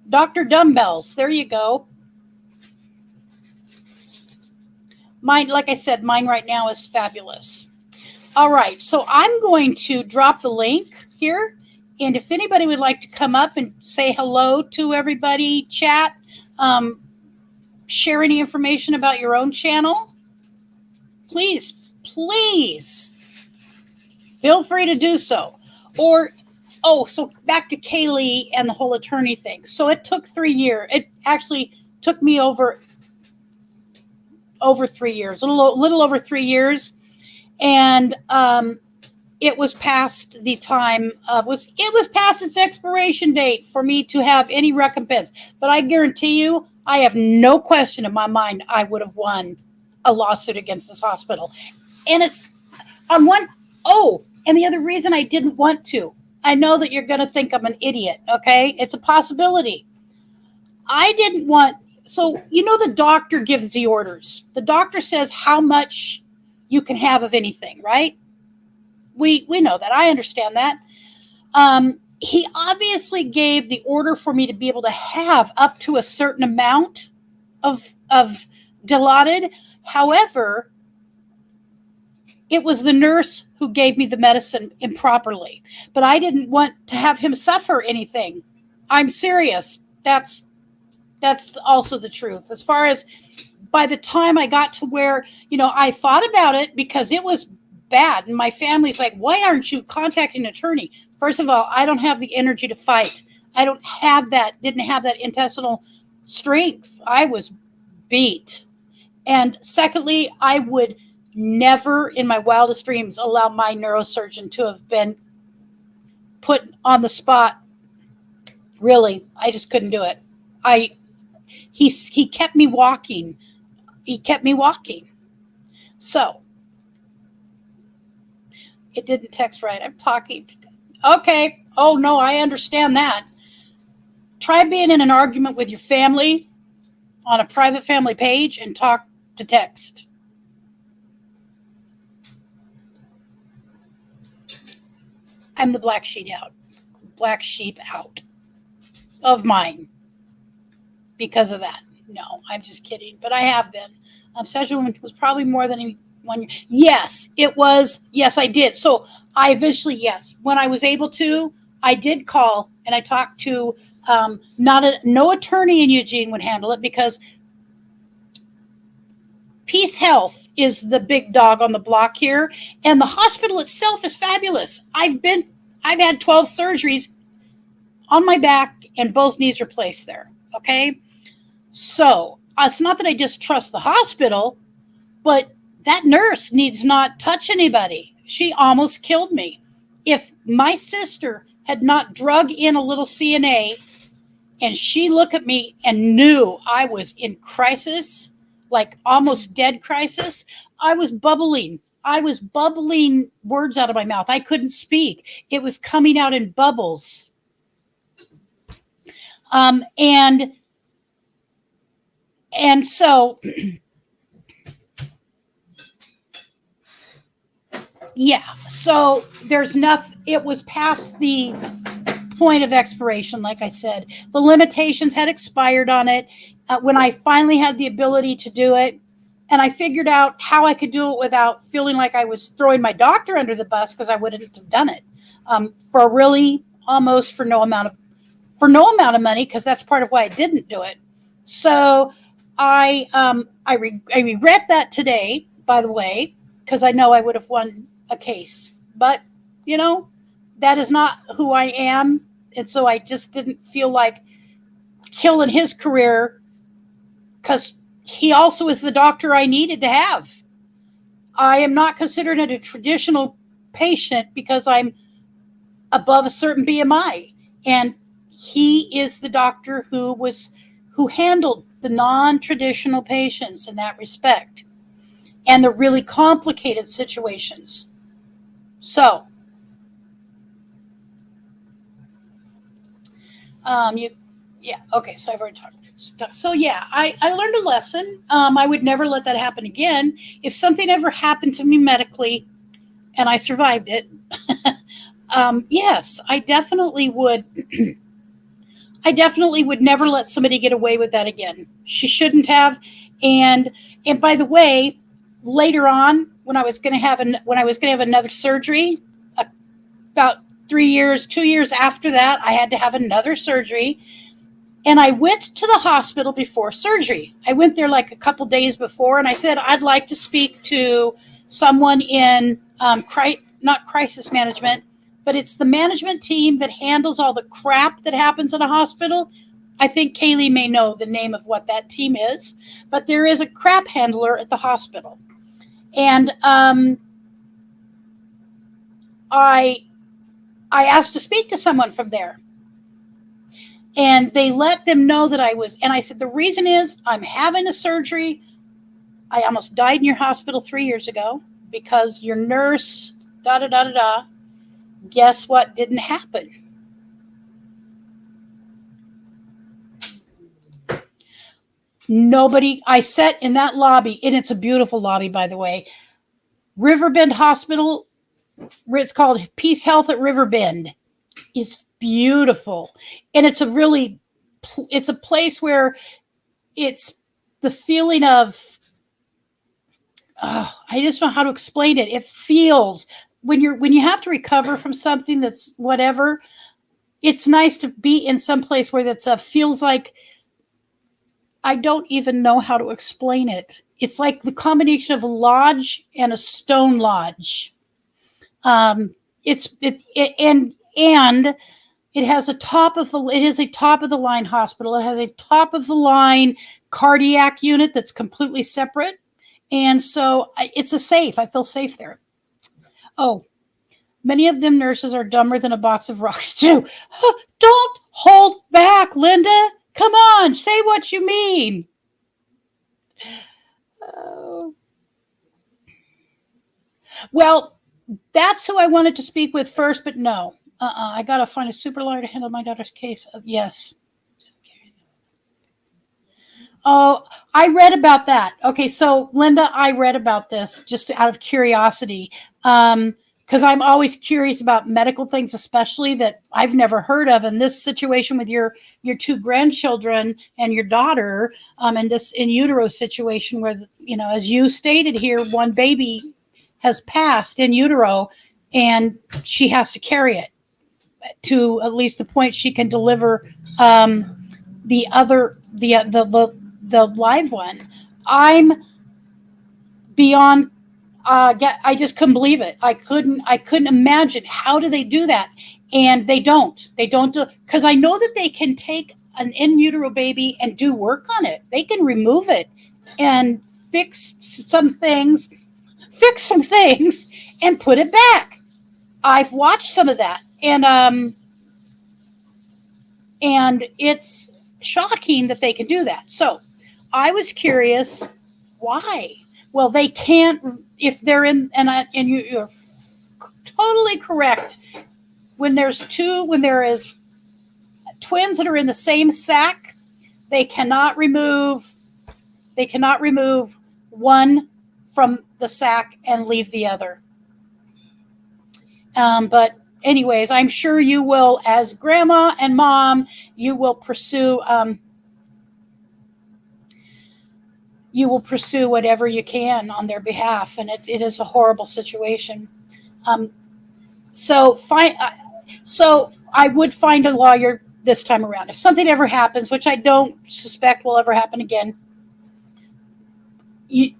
Dr. Dumbbells, there you go. Mine, like I said, mine right now is fabulous. All right, so I'm going to drop the link here. And if anybody would like to come up and say hello to everybody, chat, share any information about your own channel, please feel free to do so. Or Oh, so back to Kaylee and the whole attorney thing. So it took 3 years. It actually took me over 3 years, a little over 3 years, and it was past the time of it was past its expiration date for me to have any recompense. But I guarantee you, I have no question in my mind I would have won a lawsuit against this hospital. And it's on one. Oh, and the other reason I didn't want to. I know that you're going to think I'm an idiot. Okay, it's a possibility. I didn't want. So the doctor gives the orders. The doctor says how much you can have of anything, right? We know that. I understand that. He obviously gave the order for me to be able to have up to a certain amount of Dilaudid. However, it was the nurse who gave me the medicine improperly. But I didn't want to have him suffer anything. I'm serious. That's also the truth. As far as by the time I got to where, I thought about it because it was bad. And my family's like, why aren't you contacting an attorney? First of all, I don't have the energy to fight. I didn't have that intestinal strength. I was beat. And secondly, I would never in my wildest dreams allow my neurosurgeon to have been put on the spot. Really, I just couldn't do it. He kept me walking. So it didn't text right. I'm talking. Okay. Oh no, I understand that. Try being in an argument with your family on a private family page and talk to text. I'm the black sheep out of mine because of that. No, I'm just kidding. But I have been. Sexual was probably more than 1 year. Yes, it was. Yes, I did. So I eventually, yes, when I was able to, I did call and I talked to no attorney in Eugene would handle it because Peace Health is the big dog on the block here, and the hospital itself is fabulous. I've had 12 surgeries on my back and both knees replaced there. Okay, so it's not that I distrust the hospital, but that nurse needs not touch anybody. She almost killed me. If my sister had not drug in a little CNA and she looked at me and knew I was in crisis, like almost dead crisis, I was bubbling. I was bubbling words out of my mouth. I couldn't speak. It was coming out in bubbles. And so, yeah, so there's nothing, it was past the point of expiration, like I said. The limitations had expired on it when I finally had the ability to do it. And I figured out how I could do it without feeling like I was throwing my doctor under the bus because I wouldn't have done it for really almost for no amount of money, because that's part of why I didn't do it. So I regret that today, by the way, because I know I would have won a case. But, that is not who I am. And so I just didn't feel like killing his career because he also is the doctor I needed to have. I am not considered a traditional patient because I'm above a certain BMI. And he is the doctor who handled the non-traditional patients in that respect and the really complicated situations. So, okay, so I've already talked. So yeah, I learned a lesson. I would never let that happen again. If something ever happened to me medically and I survived it, yes, I definitely would. I definitely would never let somebody get away with that again. She shouldn't have. And by the way, later on, when I was going to have another surgery, about 2 years after that, I had to have another surgery. And I went to the hospital before surgery. I went there like a couple days before, and I said, I'd like to speak to someone in not crisis management, but it's the management team that handles all the crap that happens in a hospital. I think Kaylee may know the name of what that team is, but there is a crap handler at the hospital. And I asked to speak to someone from there. And they let them know that I was, and I said, the reason is I'm having a surgery. I almost died in your hospital 3 years ago because your nurse, da da da da da. Guess what didn't happen? Nobody, I sat in that lobby, and it's a beautiful lobby, by the way. Riverbend Hospital, it's called Peace Health at Riverbend. It's beautiful. And it's a place where it's the feeling of, I just don't know how to explain it. It feels when you have to recover from something that's whatever, it's nice to be in some place where that's feels like, I don't even know how to explain it. It's like the combination of a lodge and a stone lodge. And it has it is a top of the line hospital. It has a top of the line cardiac unit that's completely separate. And so it's a safe. I feel safe there. Oh, many of them nurses are dumber than a box of rocks too. Don't hold back, Linda. Come on, say what you mean. Well, that's who I wanted to speak with first, but no. I got to find a super lawyer to handle my daughter's case. Yes. Oh, I read about that. Okay, so Linda, I read about this just out of curiosity. Because I'm always curious about medical things, especially that I've never heard of. In this situation with your two grandchildren and your daughter, and this in utero situation where, as you stated here, one baby has passed in utero and she has to carry it to at least the point she can deliver the live one. I'm beyond. I just couldn't believe it. I couldn't imagine. How do they do that? And they don't do, because I know that they can take an in utero baby and do work on it. They can remove it and fix some things and put it back. I've watched some of that, and it's shocking that they can do that. So I was curious why. Well, they can't if they're in, and you're totally correct. When there is twins that are in the same sac, they cannot remove one from the sac and leave the other. But anyways, I'm sure you will, as grandma and mom, you will pursue whatever you can on their behalf, and it is a horrible situation. So I would find a lawyer this time around. If something ever happens, which I don't suspect will ever happen again, you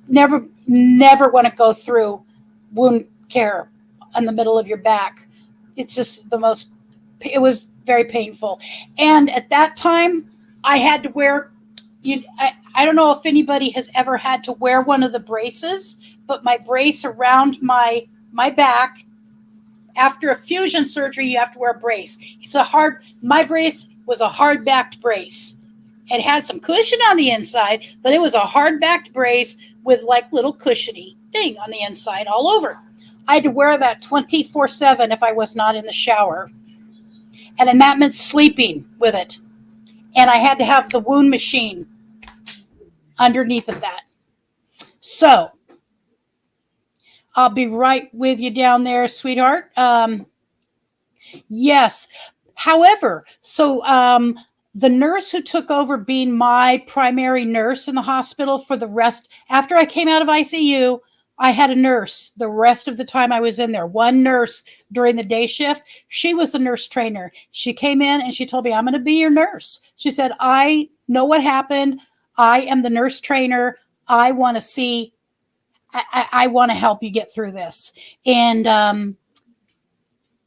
never want to go through wound care in the middle of your back. It's just it was very painful. And at that time, I had to wear, I don't know if anybody has ever had to wear one of the braces, but my brace around my back, after a fusion surgery, you have to wear a brace. My brace was a hard-backed brace. It had some cushion on the inside, but it was a hard-backed brace with like little cushiony thing on the inside all over. I had to wear that 24/7 if I was not in the shower. And that meant sleeping with it. And I had to have the wound machine underneath of that. So I'll be right with you down there, sweetheart. Yes. However, so the nurse who took over being my primary nurse in the hospital for the rest, after I came out of ICU, I had a nurse the rest of the time I was in there. One nurse during the day shift. She was the nurse trainer. She came in and she told me, I'm going to be your nurse. She said, I know what happened. I am the nurse trainer. I want to see, I want to help you get through this. And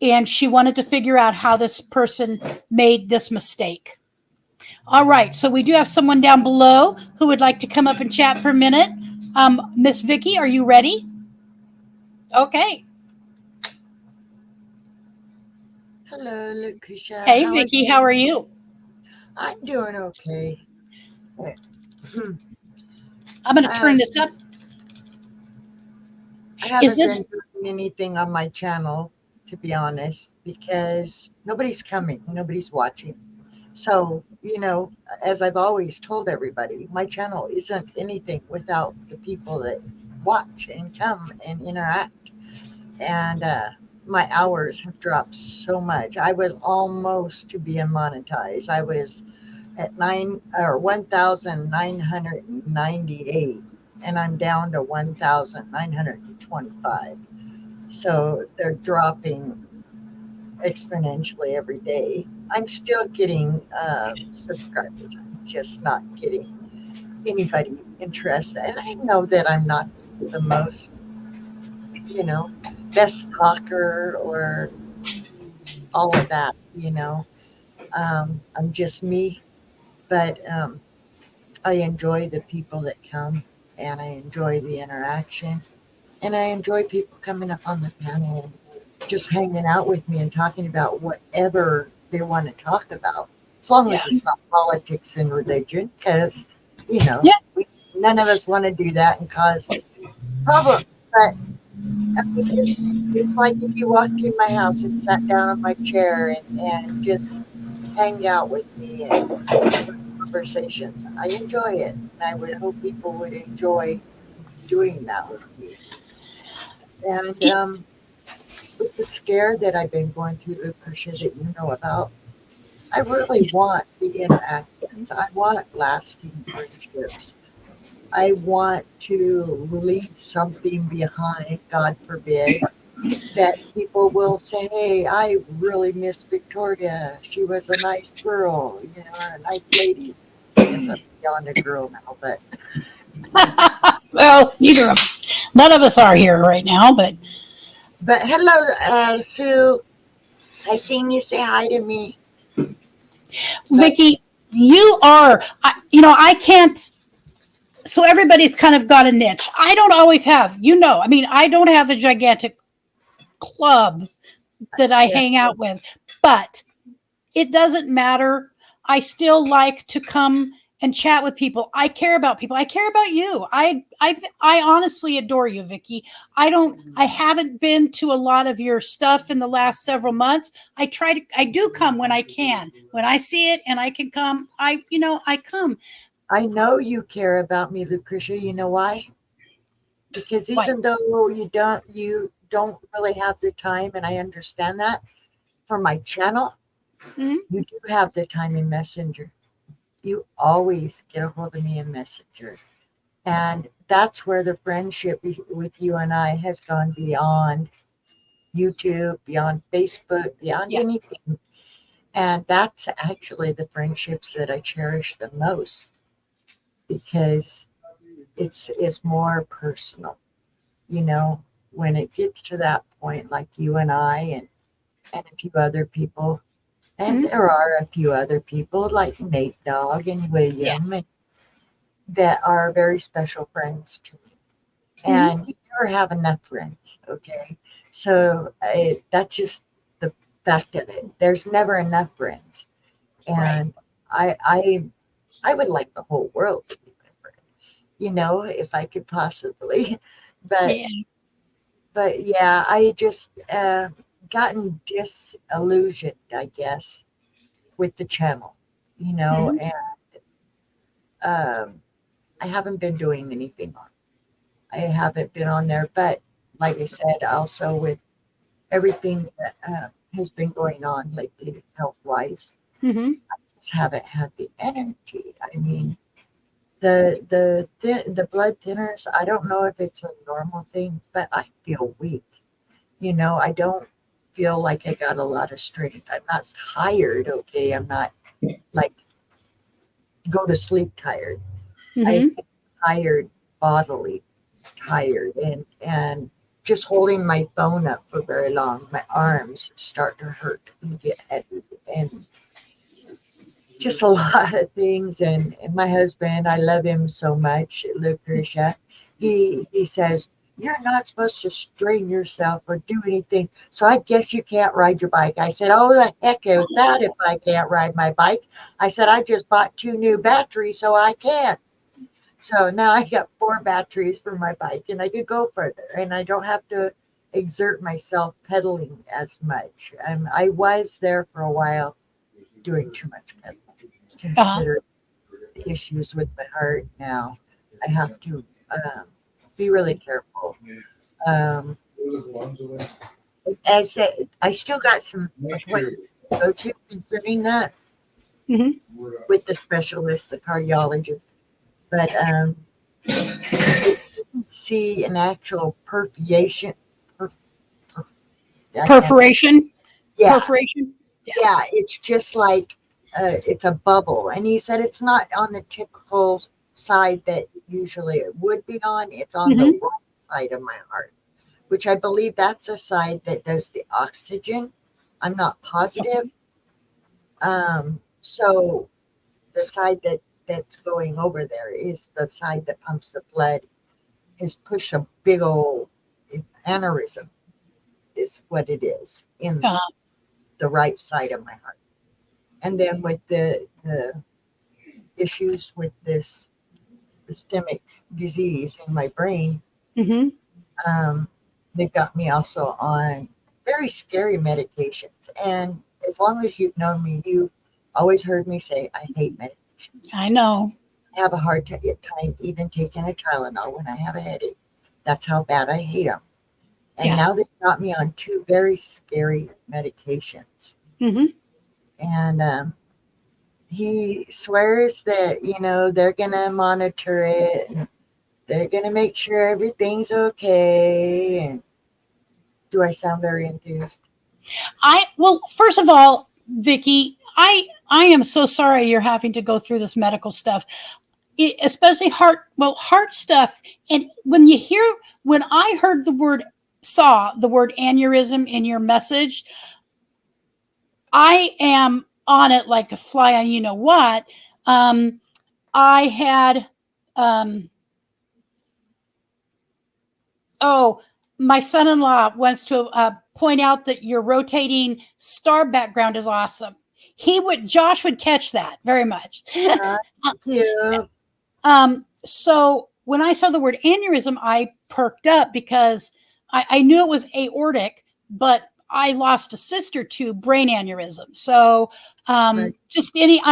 and she wanted to figure out how this person made this mistake. All right, so we do have someone down below who would like to come up and chat for a minute. Miss Vicky, are you ready? Okay. Hello, Lucretia. Hey, Vicky, how are you? I'm doing okay. I'm going to turn this up. I haven't this- been doing anything on my channel, to be honest, because nobody's coming, nobody's watching. So, as I've always told everybody, my channel isn't anything without the people that watch and come and interact. And my hours have dropped so much. I was almost to being monetized. I was at 1,998, and I'm down to 1,925. So they're dropping exponentially every day. I'm still getting subscribers. I'm just not getting anybody interested. And I know that I'm not the most, best talker or all of that, I'm just me. But I enjoy the people that come, and I enjoy the interaction, and I enjoy people coming up on the panel and just hanging out with me and talking about whatever they want to talk about, as long as it's not politics and religion, because none of us want to do that and cause problems. But it's like if you walked in my house and sat down on my chair and just hang out with me and conversations. I enjoy it, and I would hope people would enjoy doing that with me. And with the scare that I've been going through, Lucretia, that you know about, I really want the interactions. I want lasting friendships. I want to leave something behind, God forbid, that people will say, hey, I really miss Victoria. She was a nice girl, a nice lady. I guess I'm beyond a girl now, but. Well, neither of us. None of us are here right now, but. But hello, Sue. I seen you say hi to me. Vicky, you are, I can't. So everybody's kind of got a niche. I don't always have, I don't have a gigantic club that I hang out with, but it doesn't matter. I still like to come and chat with people. I care about people. I care about you. I honestly adore you, Vicky. I haven't been to a lot of your stuff in the last several months. I do come when I can. When I see it and I can come, I come. I know you care about me, Lucretia. You know why? Because even though you don't really have the time, and I understand that, for my channel, you do have the time in Messenger. You always get a hold of me in Messenger. And that's where the friendship with you and I has gone beyond YouTube, beyond Facebook, beyond anything. And that's actually the friendships that I cherish the most, because it's more personal. When it gets to that point, like you and I and a few other people, and there are a few other people like Nate Dogg and William that are very special friends to me. And you never have enough friends, okay? So that's just the fact of it. There's never enough friends. And I would like the whole world to be my friend, if I could possibly. But I just gotten disillusioned, I guess, with the channel, and I haven't been doing anything on it. I haven't been on there, but like I said, also with everything that has been going on lately, health-wise, I just haven't had the energy. I mean, the blood thinners, I don't know if it's a normal thing, but I feel weak. I don't feel like I got a lot of strength. I'm not tired, okay? I'm not like go to sleep tired. I'm tired, bodily tired, and just holding my phone up for very long, my arms start to hurt and get heavy, and just a lot of things. And my husband, I love him so much, Lucretia. He says, you're not supposed to strain yourself or do anything, so I guess you can't ride your bike. I said, oh, the heck is that if I can't ride my bike? I said, I just bought 2 new batteries, so I can. So now I got 4 batteries for my bike, and I could go further, and I don't have to exert myself pedaling as much. I was there for a while doing too much pedaling. Consider the issues with my heart now. I have to be really careful. As I still got some appointments to go to concerning that with the specialist, the cardiologist, but see an actual perforation. Perforation. Yeah, Perforation. yeah, it's just like it's a bubble, and he said it's not on the typical side that usually it would be on. It's on the wrong side of my heart, which I believe that's a side that does the oxygen. I'm not positive. So the side that's going over there is the side that pumps the blood. Has pushed a big old aneurysm, is what it is in the right side of my heart. And then with the issues with this systemic disease in my brain, they've got me also on very scary medications. And as long as you've known me, you've always heard me say, I hate medications. I know. I have a hard time even taking a Tylenol when I have a headache. That's how bad I hate them. And now they've got me on 2 very scary medications. And he swears that, they're going to monitor it. And they're going to make sure everything's okay. And do I sound very enthused? Well, first of all, Vicki, I am so sorry you're having to go through this medical stuff, especially heart stuff. And when I heard saw the word aneurysm in your message, I am on it like a fly on you know what. I had, my son-in-law wants to point out that your rotating star background is awesome. Josh would catch that very much. Yeah. So when I saw the word aneurysm, I perked up because I knew it was aortic, but I lost a sister to brain aneurysm. So I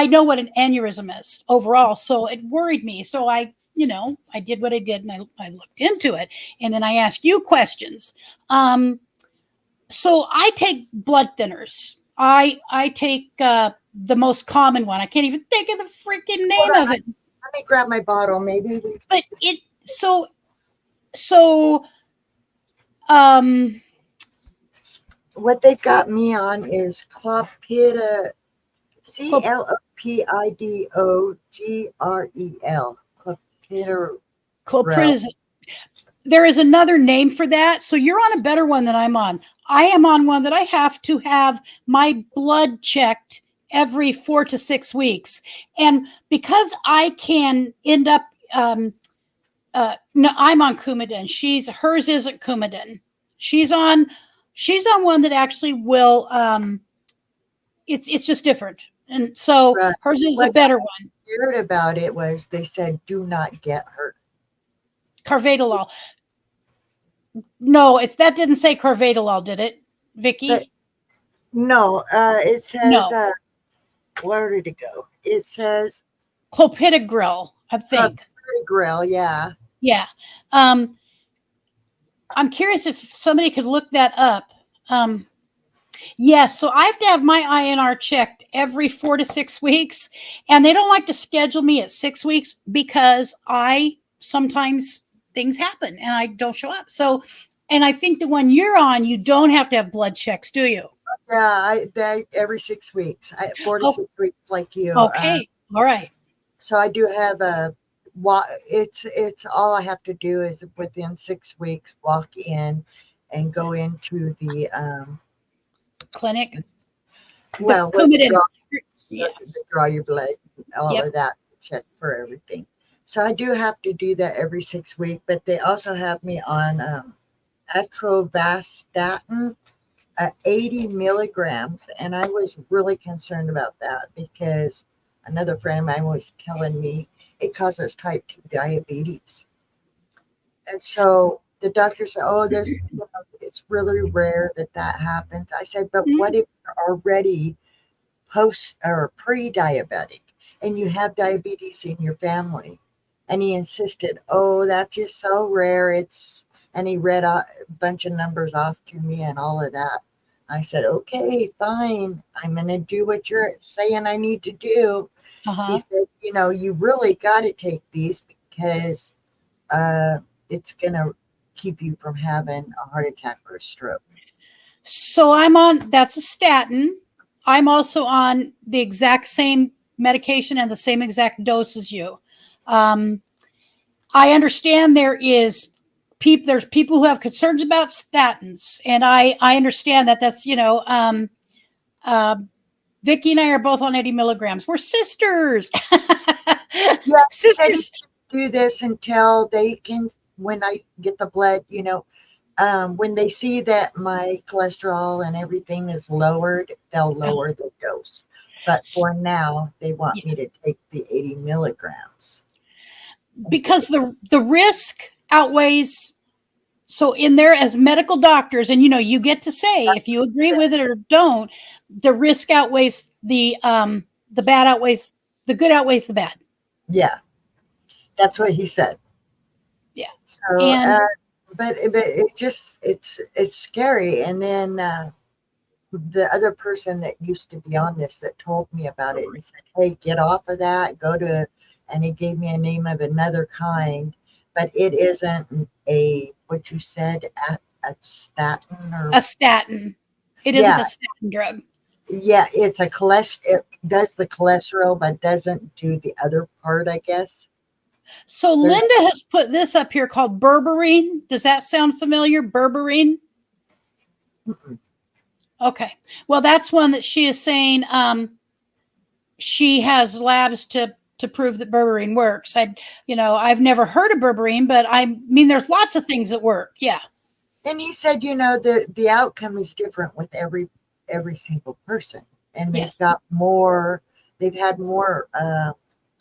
know what an aneurysm is overall. So it worried me. So I did what I did, and I looked into it, and then I asked you questions. So I take blood thinners. I take the most common one. I can't even think of the freaking name of it. Let me grab my bottle, maybe. But what they've got me on is Clopidogrel, Clopidogrel. Clopidogrel. There is another name for that. So you're on a better one than I'm on. I am on one that I have to have my blood checked every 4 to 6 weeks. And because I can end up, no, I'm on Coumadin. Hers isn't Coumadin. She's on one that actually will, it's just different. And so hers is a better one. What I heard about it was they said, do not get hurt. Carvedilol. No, that didn't say Carvedilol, did it, Vicki? No, it says, where did it go? It says Clopidogrel, I think. Clopidogrel, yeah. Yeah. I'm curious if somebody could look that up. Yes, so I have to have my INR checked every 4 to 6 weeks, and they don't like to schedule me at 6 weeks because sometimes things happen and I don't show up. So, and I think the one you're on, you don't have to have blood checks, do you? Yeah, every 6 weeks, 4 to 6 weeks, like you. Okay, all right. So I do have a it's all I have to do is within 6 weeks walk in and go into the Clinic. well, The Coumadin. Yeah. draw your blood, all Yep. of that, check for everything. So I do have to do that every 6 weeks, but they also have me on atorvastatin, 80 milligrams, and I was really concerned about that because another friend of mine was telling me it causes type 2 diabetes. And so the doctor said, "Oh, it's really rare that that happens." I said, "But what if you're already post or pre-diabetic and you have diabetes in your family?" And he insisted, "Oh, that's just so rare. It's," and he read a bunch of numbers off to me and all of that. I said, "Okay, fine. I'm going to do what you're saying I need to do." He said, "You really got to take these because it's going to keep you from having a heart attack or a stroke." So that's a statin. I'm also on the exact same medication and the same exact dose as you. I understand there's people who have concerns about statins, and I understand that that's, Vicki and I are both on 80 milligrams. We're sisters. Yeah, Sisters. do this until they can, when I get the blood, when they see that my cholesterol and everything is lowered, they'll lower the dose. But for now, they want me to take the 80 milligrams. Because the risk outweighs. So in there as medical doctors, and you get to say if you agree with it or don't, the risk outweighs the bad outweighs the good outweighs the bad. Yeah, that's what he said. Yeah. So, but it's scary. And then the other person that used to be on this that told me about it, he said, "Hey, get off of that. Go to," and he gave me a name of another kind, but it isn't what you said, a statin or a statin. It isn't a statin drug. Yeah, it's it does the cholesterol, but doesn't do the other part, I guess. So Linda has put this up here called berberine. Does that sound familiar? Berberine? Mm-mm. Okay. Well, that's one that she is saying she has labs to prove that berberine works. I've never heard of berberine, but I mean, there's lots of things that work. Yeah. And he said, the outcome is different with every single person, and they've had more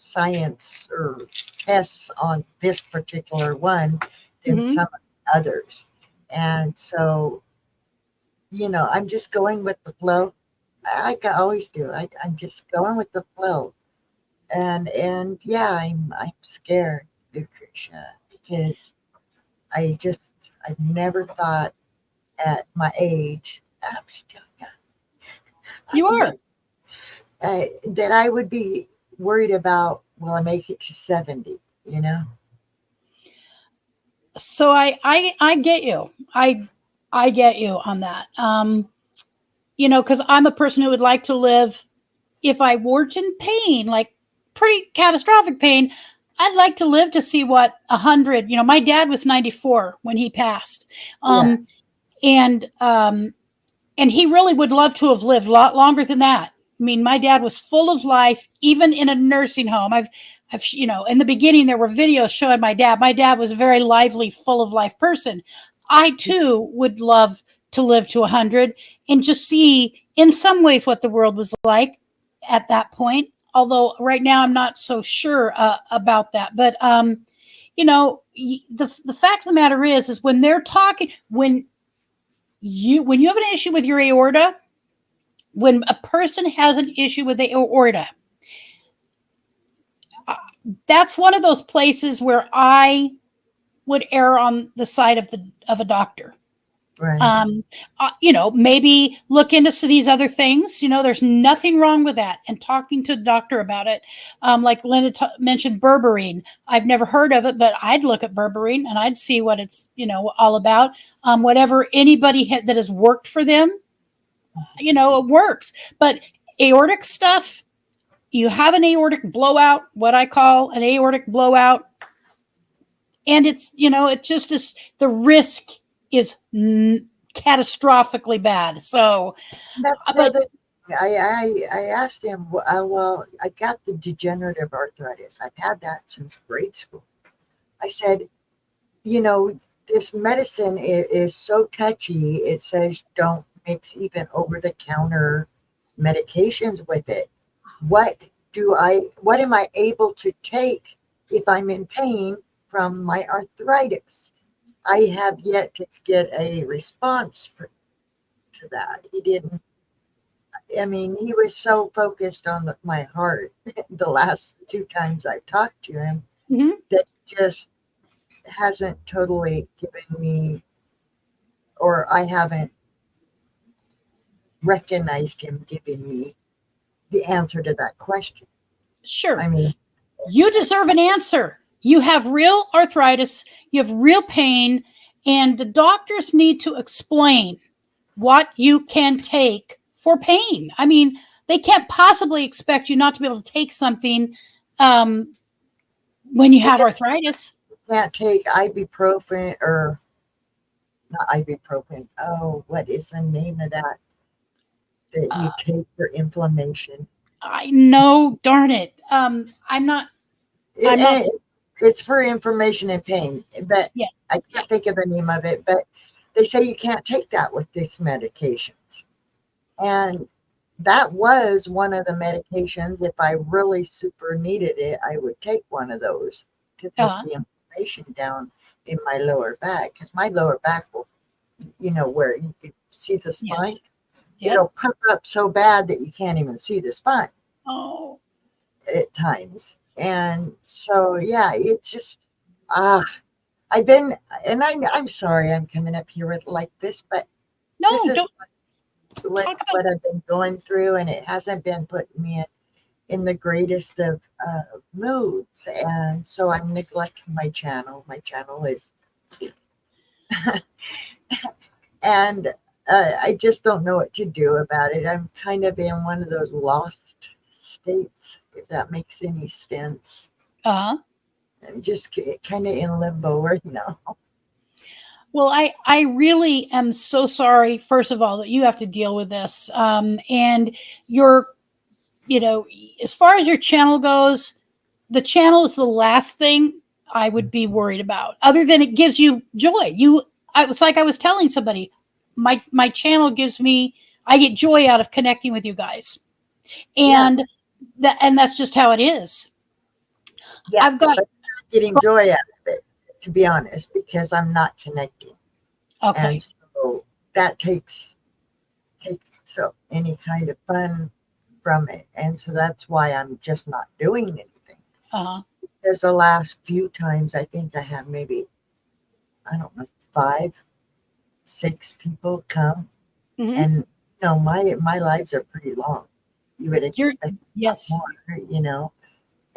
science or tests on this particular one than some others. And so, I'm just going with the flow. I always do. I'm just going with the flow. And yeah, I'm scared, Lucretia, because I've never thought at my age, I'm still young. You are. That I would be worried about, will I make it to 70, So I get you. I get you on that. Because I'm a person who would like to live, if I weren't in pain, like pretty catastrophic pain, I'd like to live to see what 100. My dad was 94 when he passed. And he really would love to have lived a lot longer than that. I mean, my dad was full of life, even in a nursing home. I've in the beginning, there were videos showing my dad. My dad was a very lively, full of life person. I too would love to live to 100 and just see in some ways what the world was like at that point. Although right now I'm not so sure about that. But, the fact of the matter is when they're talking, when you have an issue with your aorta, when a person has an issue with the aorta, that's one of those places where I would err on the side of a doctor. Right. Maybe look into these other things. There's nothing wrong with that. And talking to the doctor about it, like Linda mentioned, berberine. I've never heard of it, but I'd look at berberine and I'd see what it's all about. Whatever anybody that has worked for them, it works. But aortic stuff, you have an aortic blowout, what I call an aortic blowout, and it's, it just is, the risk is catastrophically bad. So, That's the but other. I asked him. Well, I got the degenerative arthritis. I've had that since grade school. I said, this medicine is so touchy. It says don't mix even over the counter medications with it. What am I able to take if I'm in pain from my arthritis? I have yet to get a response to that. He didn't. I mean, he was so focused on my heart the last 2 times I've talked to him Mhm. that just hasn't totally given me, or I haven't recognized him giving me the answer to that question. Sure. I mean, You deserve an answer. You have real arthritis, you have real pain, and the doctors need to explain what you can take for pain. I mean, they can't possibly expect you not to be able to take something when you have arthritis. can't take ibuprofen or not ibuprofen. Oh, what is the name of that you take for inflammation? I know, darn it. I'm not. I'm not. It's for inflammation and pain, but Yeah, I can't think of the name of it. But they say you can't take that with these medications, and that was one of the medications. If I really super needed it, I would take one of those to take the inflammation down in my lower back, because my lower back will, where you can see the spine, yes. Yep. it'll pump up so bad that you can't even see the spine Oh, at times. And so, yeah, it's just, I've been, and I'm sorry I'm coming up here with like this, but no, this is don't what talk about. I've been going through, and it hasn't been putting me in the greatest of moods. And so I'm neglecting my channel. My channel is, and I just don't know what to do about it. I'm kind of in one of those lost states, if that makes any sense. I'm just kind of in limbo right now. Well, I really am so sorry, first of all, that you have to deal with this. And you're, as far as your channel goes, the channel is the last thing I would be worried about, other than it gives you joy. It's like I was telling somebody, my channel I get joy out of connecting with you guys. And that's just how it is. Yeah, I've got, I'm not getting joy out of it, to be honest, because I'm not connecting. okay. And so that takes so any kind of fun from it. And so that's why I'm just not doing anything. Because the last few times, I think I have maybe, I don't know, 5, 6 people come. And my lives are pretty long. You would expect yes more,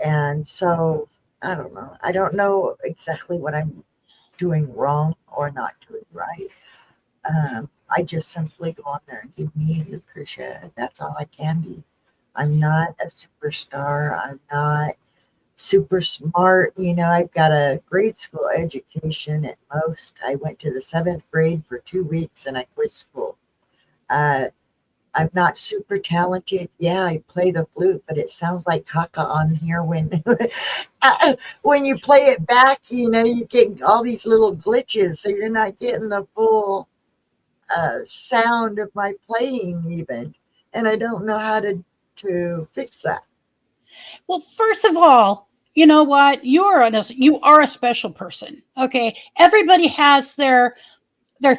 and so I don't know. I don't know exactly what I'm doing wrong or not doing right. I just simply go on there and give me Lucretia. That's all I can be. I'm not a superstar. I'm not super smart. I've got a grade school education at most. I went to the 7th grade for 2 weeks and I quit school. I'm not super talented. Yeah, I play the flute, but it sounds like caca on here when when you play it back, you get all these little glitches, so you're not getting the full sound of my playing even. And I don't know how to fix that. Well, first of all, you know what? You are a special person. Okay, everybody has their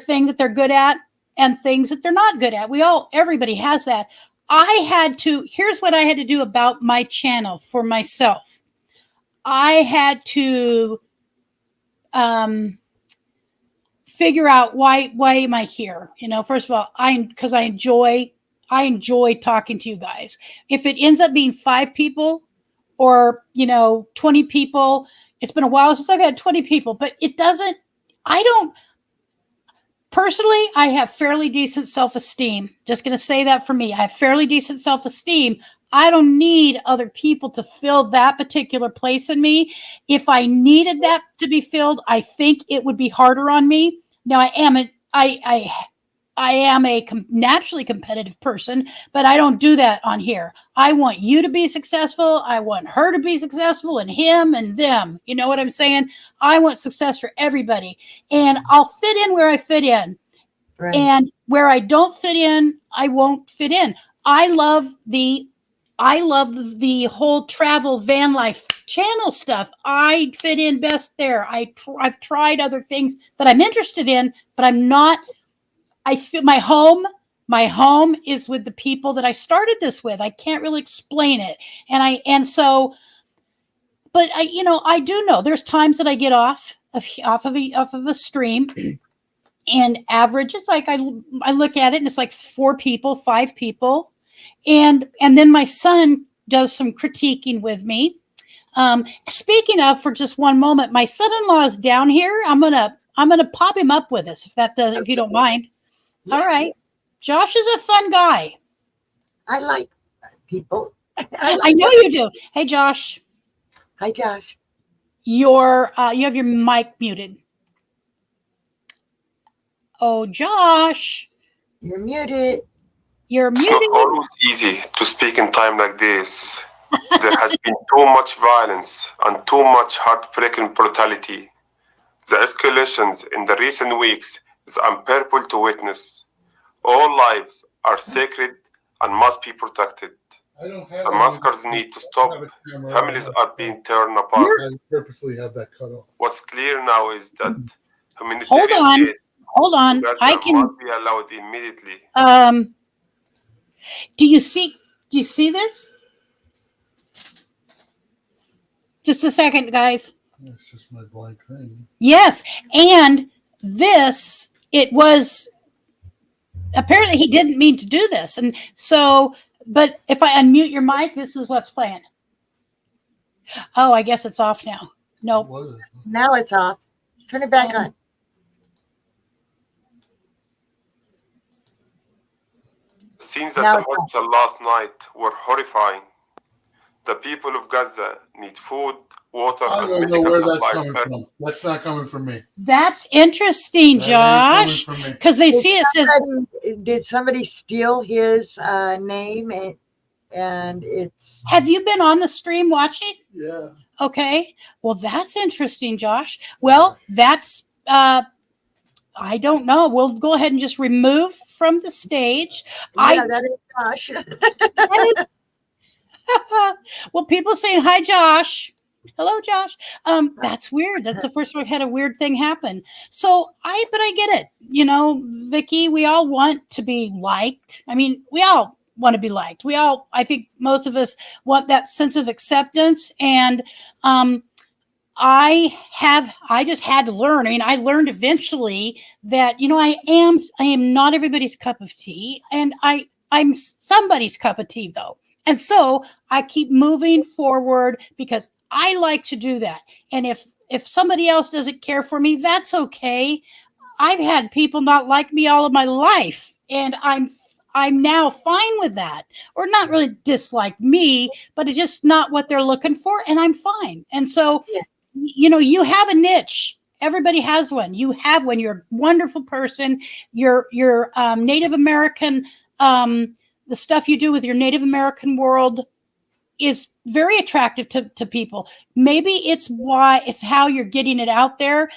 thing that they're good at and things that they're not good at. Everybody has that. Here's what I had to do about my channel for myself. I had to figure out why am I here? First of all, because I enjoy talking to you guys. If it ends up being 5 people or 20 people, it's been a while since I've had 20 people, but personally, I have fairly decent self-esteem. Just going to say that for me. I have fairly decent self-esteem. I don't need other people to fill that particular place in me. If I needed that to be filled, I think it would be harder on me. Now I am a naturally competitive person, but I don't do that on here. I want you to be successful. I want her to be successful, and him and them. You know what I'm saying? I want success for everybody, and I'll fit in where I fit in. Right. And where I don't fit in, I won't fit in. I love the whole travel van life channel stuff. I fit in best there. I've tried other things that I'm interested in, but I'm not. I feel my home is with the people that I started this with. I can't really explain it. But I do know there's times that I get off of a stream, and average, it's like I look at it and it's like 4 people, 5 people. And then my son does some critiquing with me. Speaking of, for just one moment, my son-in-law is down here. I'm gonna pop him up with us if you don't mind. Yeah. All right. Josh is a fun guy. I like people. I know you do. Hey, Josh, Hi, Josh. you have your mic muted. Oh, Josh, You're muted. you're It's not muted. always easy to speak in time like this. There has been too much violence and too much heartbreaking brutality. The escalations in the recent weeks is unbearable to witness. All lives are sacred and must be protected. The massacres need to stop. Families are being torn apart. I purposely have that cut off. What's clear now is that Hold humanitarian on. aid Hold on. to I Gaza can. must be allowed immediately. Do you see this? Just a second, guys. It's just my blank thing. Yes. And this, it was apparently he didn't mean to do this. And so, but if I unmute your mic, this is what's playing. Oh, I guess it's off now. Nope. What is it? Now it's off. Turn it back on. Scenes at Now the it's on. hospital last night were horrifying. The people of Gaza need food, water, I and don't know medical where that's supplies. coming from. That's not coming from me. That's interesting, That ain't Josh. coming from me. Because they see it says, Did somebody steal his name? And it's have you been on the stream watching? Yeah. Okay. Well, that's interesting, Josh. Well, that's I don't know. We'll go ahead and just remove from the stage. that is Josh. That is- well, people saying hi, Josh. Hello, Josh. That's weird. That's the first time I've had a weird thing happen. So but I get it. You know, Vicky, we all want to be liked. I mean, we all want to be liked. I think most of us want that sense of acceptance. And I just had to learn. I mean, I learned eventually that, I am not everybody's cup of tea, and I'm somebody's cup of tea though. And so I keep moving forward because I like to do that. And if somebody else doesn't care for me, that's okay. I've had people not like me all of my life, and I'm now fine with that. Or not really dislike me, but it's just not what they're looking for, and I'm fine. And so, Yeah. You have a niche. Everybody has one. You have one. You're a wonderful person. Your Native American, the stuff you do with your Native American world is very attractive to people. Maybe it's how you're getting it out there.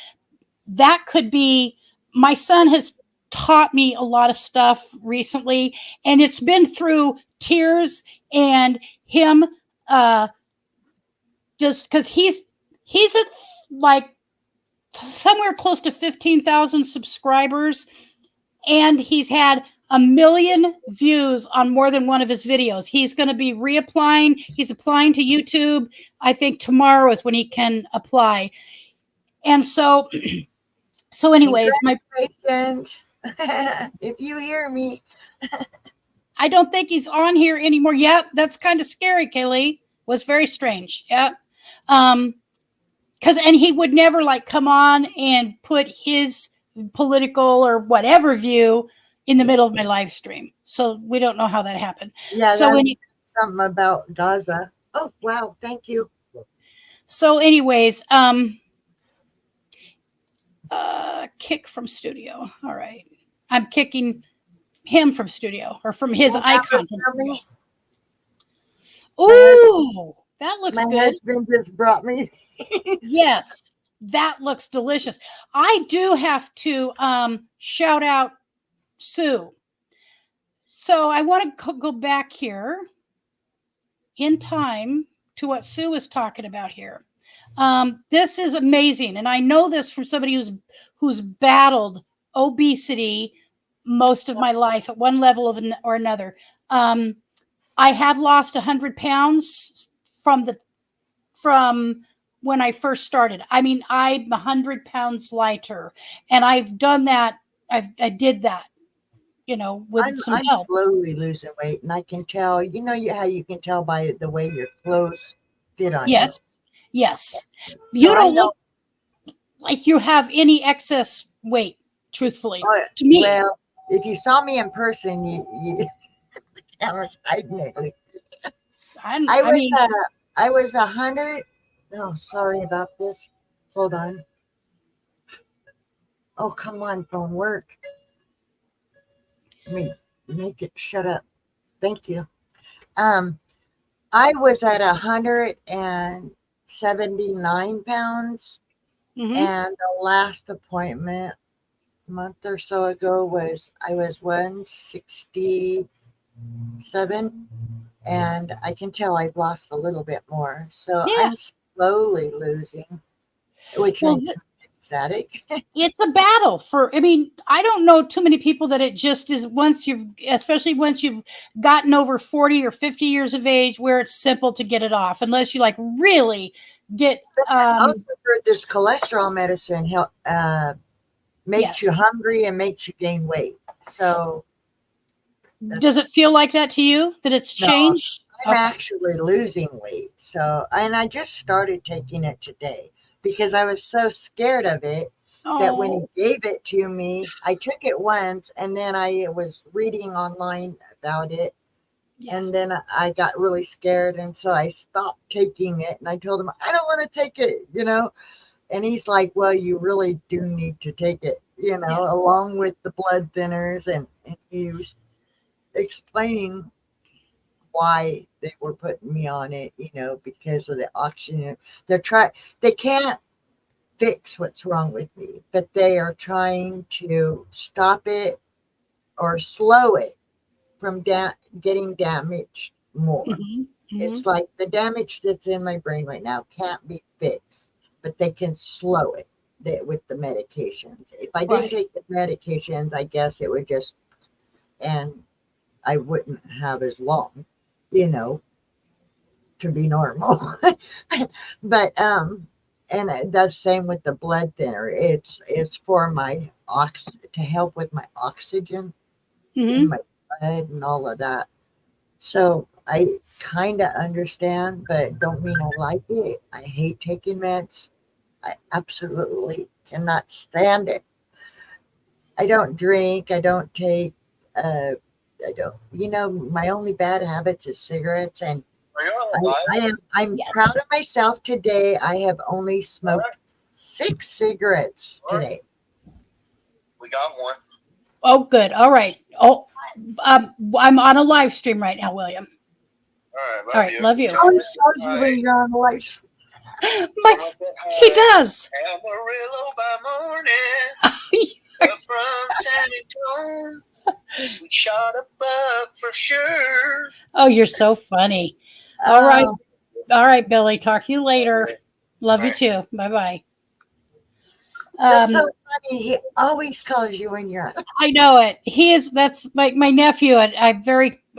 That could be, my son has taught me a lot of stuff recently, and it's been through tears and him just because he's at like somewhere close to 15,000 subscribers, and he's had 1 million views on more than one of his videos. He's going to be reapplying. He's applying to YouTube. I think tomorrow is when he can apply. And so anyways, Congratulations. If you hear me. I don't think he's on here anymore. Yeah, that's kind of scary, Kaylee. Was very strange. Yeah. And he would never come on and put his political or whatever view in the middle of my live stream. So we don't know how that happened. Yeah, So that's something about Gaza. Oh, wow. Thank you. So, anyways, kick from studio. All right. I'm kicking him from studio or from his Well, that icon. was for me. Ooh, that looks My good. husband just brought me. Yes, that looks delicious. I do have to shout out Sue. So I want to go back here in time to what Sue was talking about here. This is amazing, and I know this from somebody who's battled obesity most of my life at one level or another. I have lost 100 pounds from when I first started. I mean, I'm 100 pounds lighter, and I've done that. I did that, with some I'm help. slowly losing weight, and I can tell. You know how you can tell by the way your clothes fit on Yes, yes. you. You So I don't know- look like you have any excess weight, truthfully, Oh, to me. well, if you saw me in person, you the camera's hiding it. I was 100. Oh, sorry about this. Hold on. Oh, come on, phone, work. Let me make it shut up. Thank you. I was at 179 pounds, Mhm. and the last appointment a month or so ago I was 167, and I can tell I've lost a little bit more. So Yeah. I'm slowly losing, which Well, makes me ecstatic. it's a battle I don't know too many people that it just is especially once you've gotten over 40 or 50 years of age, where it's simple to get it off, unless you really get, Also heard this cholesterol medicine makes Yes. you hungry and makes you gain weight. So does it feel like that to you, that it's No, changed? I'm Okay. actually losing weight. So, and I just started taking it today because I was so scared of it that when Oh, he gave it to me, I took it once and then I was reading online about it. yeah. And then I got really scared. And so I stopped taking it. And I told him, I don't want to take it, And he's like, well, you really do need to take it, Yeah. along with the blood thinners. And he was explaining why they were putting me on it, because of the oxygen. They can't fix what's wrong with me, but they are trying to stop it or slow it from getting damaged more. Mhm, mhm. It's like the damage that's in my brain right now can't be fixed, but they can slow it with the medications. If I didn't Right. take the medications, I guess it would just, and I wouldn't have as long, to be normal. But and that's same with the blood thinner. It's for my to help with my oxygen in Mhm. my blood and all of that. So I kind of understand, but don't mean I like it. I hate taking meds. I absolutely cannot stand it. I don't drink. I don't take. I don't. My only bad habits is cigarettes, and I'm Yes. proud of myself today. I have only smoked 6 cigarettes today. We got one. Oh, good. All right. Oh, I'm on a live stream right now, William. All right, Love you. Always tells you when you're on the light. He does. Amarillo by morning, up from San Antonio. We shot a buck for sure. Oh, you're so funny. All right, Billy. Talk to you later. Love you too. Bye-bye. That's so funny. He always calls you when you're on. I know it. That's my nephew, and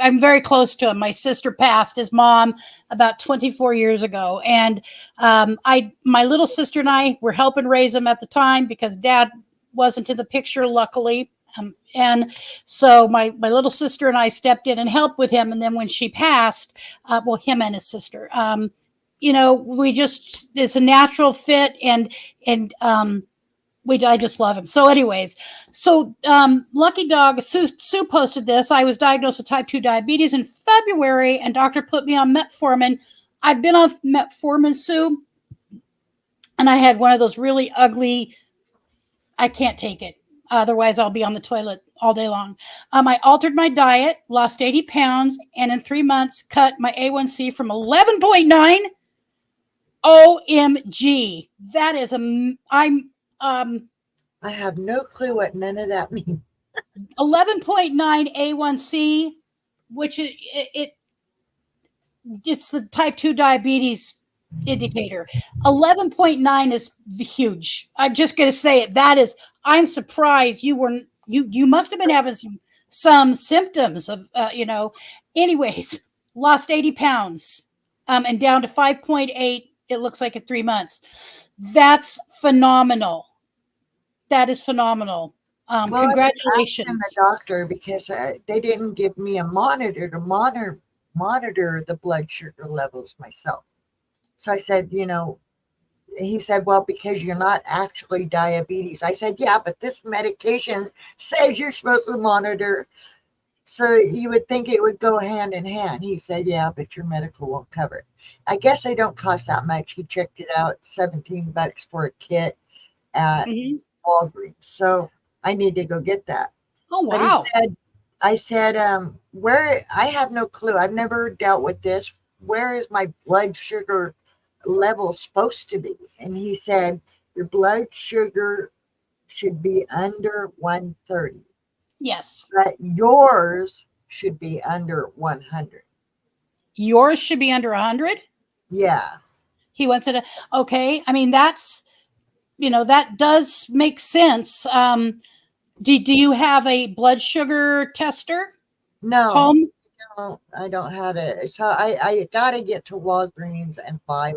I'm very close to him. My sister passed his mom about 24 years ago, and my little sister and I were helping raise him at the time because Dad wasn't in the picture, luckily. And so my little sister and I stepped in and helped with him. And then when she passed, him and his sister, it's a natural fit, and I just love him. So, anyways, Lucky Dog Sue posted this. I was diagnosed with type 2 diabetes in February, and doctor put me on metformin. I've been on metformin, Sue, and I had one of those really ugly. I can't take it. Otherwise, I'll be on the toilet all day long. I altered my diet, lost 80 pounds, and in 3 months, cut my A1C from 11.9. OMG. That is I have no clue what none of that means. 11.9 A1C, which it's the type 2 diabetes indicator. 11.9 is huge. I'm just going to say it. I'm surprised you must have been having some symptoms of, anyways, lost 80 pounds, and down to 5.8. It looks like in 3 months. That's phenomenal. That is phenomenal. Well, Congratulations. I was asking the doctor because they didn't give me a monitor to monitor the blood sugar levels myself. So I said, he said, well, because you're not actually diabetes. I said, yeah, but this medication says you're supposed to monitor. So you would think it would go hand in hand. He said, yeah, but your medical won't cover it. I guess they don't cost that much. He checked it out, $17 for a kit at Walgreens. So I need to go get that. Oh, wow. But I said, where, I have no clue. I've never dealt with this. Where is my blood sugar level supposed to be? And he said, your blood sugar should be under 130. Yes. But yours should be under 100. Yours should be under 100? Yeah. He wants it. Okay. I mean, that's, that does make sense. Do you have a blood sugar tester? No. Home? No, I don't have it. So I got to get to Walgreens and buy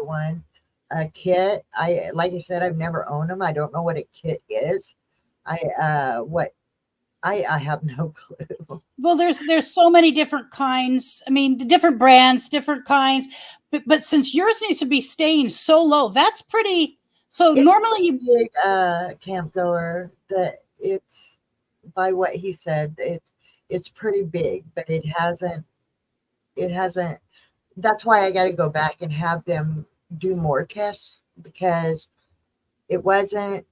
a kit. Like I said, I've never owned them. I don't know what a kit is. I have no clue. Well, there's so many different kinds. I mean, different brands, different kinds. But since yours needs to be staying so low, that's pretty. So it's normally you big camp goer that it's, by what he said, it's pretty big, but it hasn't. That's why I got to go back and have them do more tests, because it wasn't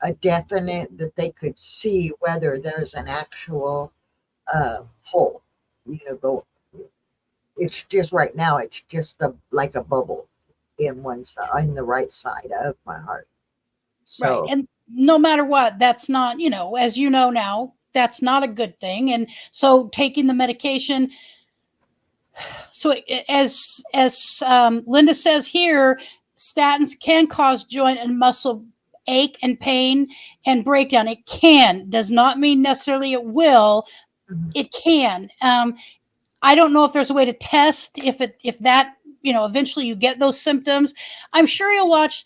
a definite that they could see whether there's an actual hole. It's just right now, it's just like a bubble in one side, in the right side of my heart. So, right. And no matter what, that's not, as you know now, that's not a good thing. And so taking the medication. So as Linda says here, statins can cause joint and muscle ache and pain and breakdown. It can, does not mean necessarily it will. It can. I don't know if there's a way to test if that, eventually you get those symptoms. I'm sure you'll watch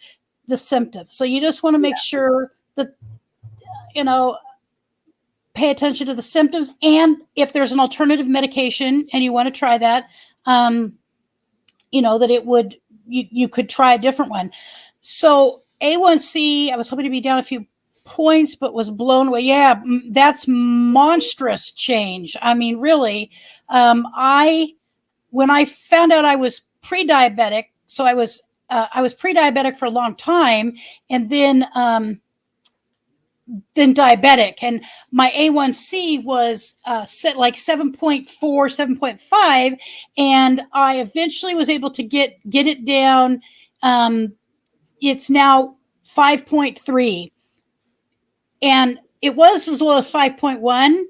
the symptoms. So you just want to make sure that, pay attention to the symptoms. And if there's an alternative medication and you want to try that, that it would, you could try a different one. So A1C, I was hoping to be down a few points, but was blown away. Yeah, that's monstrous change. I mean, really, when I found out I was pre-diabetic, so I was pre-diabetic for a long time, and then diabetic, and my A1C was set like 7.4, 7.5, and I eventually was able to get it down. It's now 5.3, and it was as low as 5.1,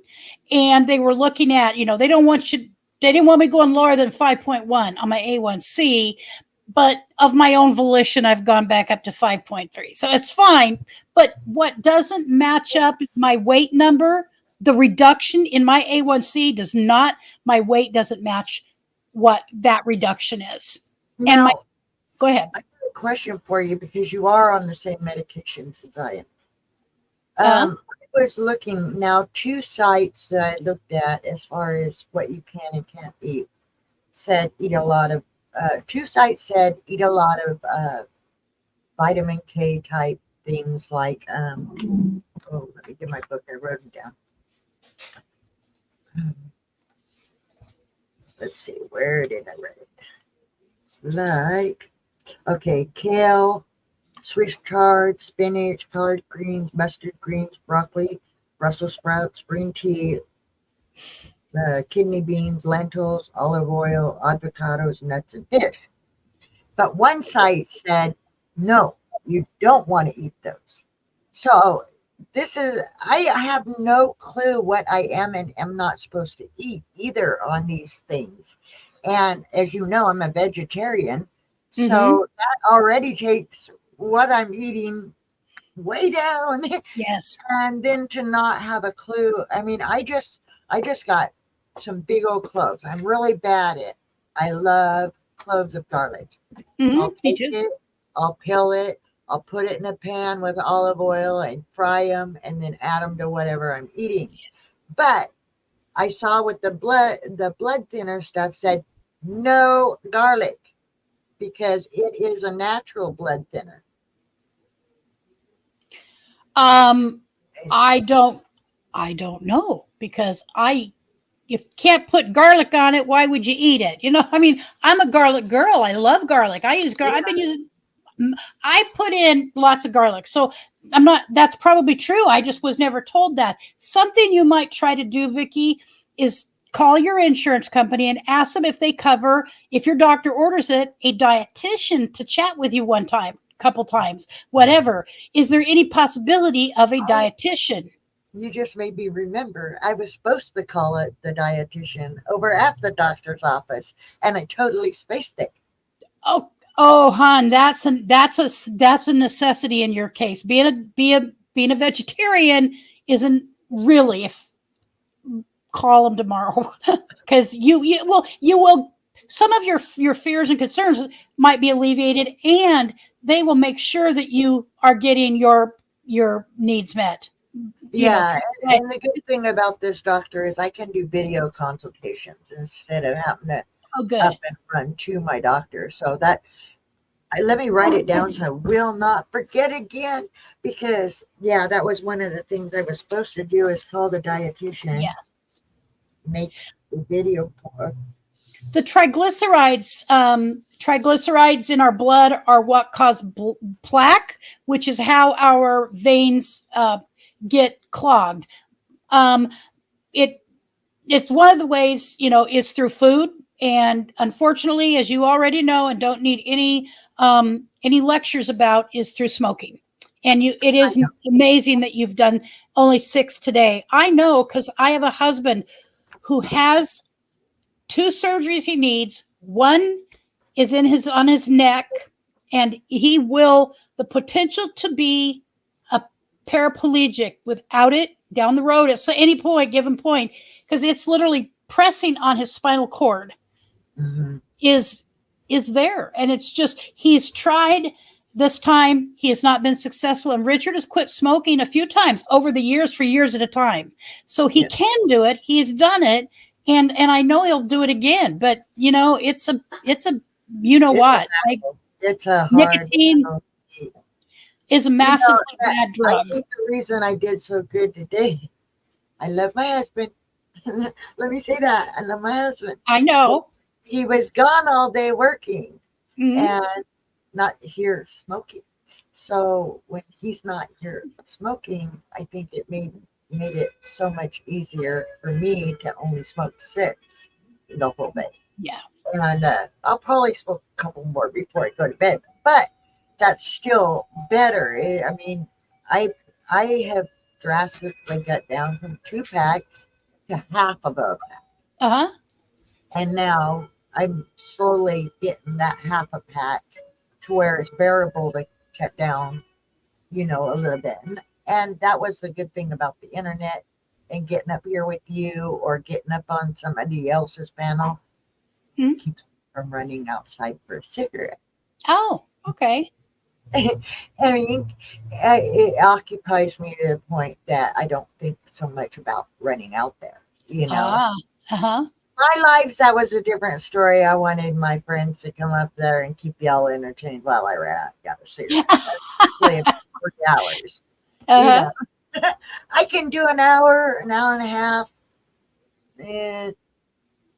and they were looking at, they didn't want me going lower than 5.1 on my A1C, but of my own volition, I've gone back up to 5.3. So it's fine. But what doesn't match up is my weight number. The reduction in my A1C my weight doesn't match what that reduction is. now, Go ahead. I have a question for you, because you are on the same medications as I am. Uh-huh. I was looking now, 2 sites that I looked at as far as what you can and can't eat said eat a lot of 2 sites said eat a lot of vitamin K type things like, let me get my book. I wrote them down. Let's see, where did I write it? Like, okay, kale, Swiss chard, spinach, collard greens, mustard greens, broccoli, Brussels sprouts, green tea, kidney beans, lentils, olive oil, avocados, nuts, and fish. But one site said, no, you don't want to eat those. So I have no clue what I am and am not supposed to eat either on these things. And as you know, I'm a vegetarian. So that already takes what I'm eating way down. Yes. And then to not have a clue. I mean, I just got some big old cloves. I'm really bad at, I love cloves of garlic. I'll Me take too. it, I'll peel it, I'll put it in a pan with olive oil and fry them and then add them to whatever I'm eating. But I saw with the blood thinner stuff said no garlic because it is a natural blood thinner. I don't know because if you can't put garlic on it, why would you eat it? You know, I mean, I'm a garlic girl. I love garlic. I use garlic. I put in lots of garlic. So that's probably true. I just was never told that. Something you might try to do, Vicki, is call your insurance company and ask them if they cover, if your doctor orders it, a dietitian to chat with you one time, couple times, whatever. Is there any possibility of a dietitian? You just made me remember I was supposed to call it the dietitian over at the doctor's office and I totally spaced it. Oh, hon, that's a necessity in your case. Being a vegetarian isn't really. Call them tomorrow because you will. Some of your fears and concerns might be alleviated, and they will make sure that you are getting your needs met. Yeah, and the good thing about this doctor is I can do video consultations instead of having to up and run to my doctor. So let me write it down so I will not forget again because, yeah, that was one of the things I was supposed to do is call the dietitian. Yes. Make the video. The triglycerides in our blood are what cause plaque, which is how our veins get clogged. It's one of the ways, is through food. And unfortunately, as you already know, and don't need any lectures about, is through smoking. And it is amazing that you've done only 6 today. I know because I have a husband who has 2 surgeries he needs. One is on his neck, and the potential to be a paraplegic without it down the road at any given point, because it's literally pressing on his spinal cord. Is there, and it's just he's tried this time, he has not been successful, and Richard has quit smoking a few times over the years for years at a time, so he can do it. He's done it, and I know he'll do it again, but it's a what, like, it's a hard nicotine is a massively bad drug. I think the reason I did so good today, I love my husband. Let me say that. I love my husband. I know. He was gone all day working Mhm. and not here smoking. So when he's not here smoking, I think it made it so much easier for me to only smoke 6 the whole day. Yeah. And I'll probably smoke a couple more before I go to bed, but that's still better. I mean, I have drastically cut down from 2 packs to half of a pack. And now I'm slowly getting that half a pack to where it's bearable to cut down, a little bit. And that was the good thing about the internet and getting up here with you or getting up on somebody else's panel. Keeps me from running outside for a cigarette. Oh, okay. I mean, it occupies me to the point that I don't think so much about running out there, my lives, that was a different story. I wanted my friends to come up there and keep y'all entertained while I got a cigarette. Especially about 40 hours. Uh-huh. You know, I can do an hour and a half,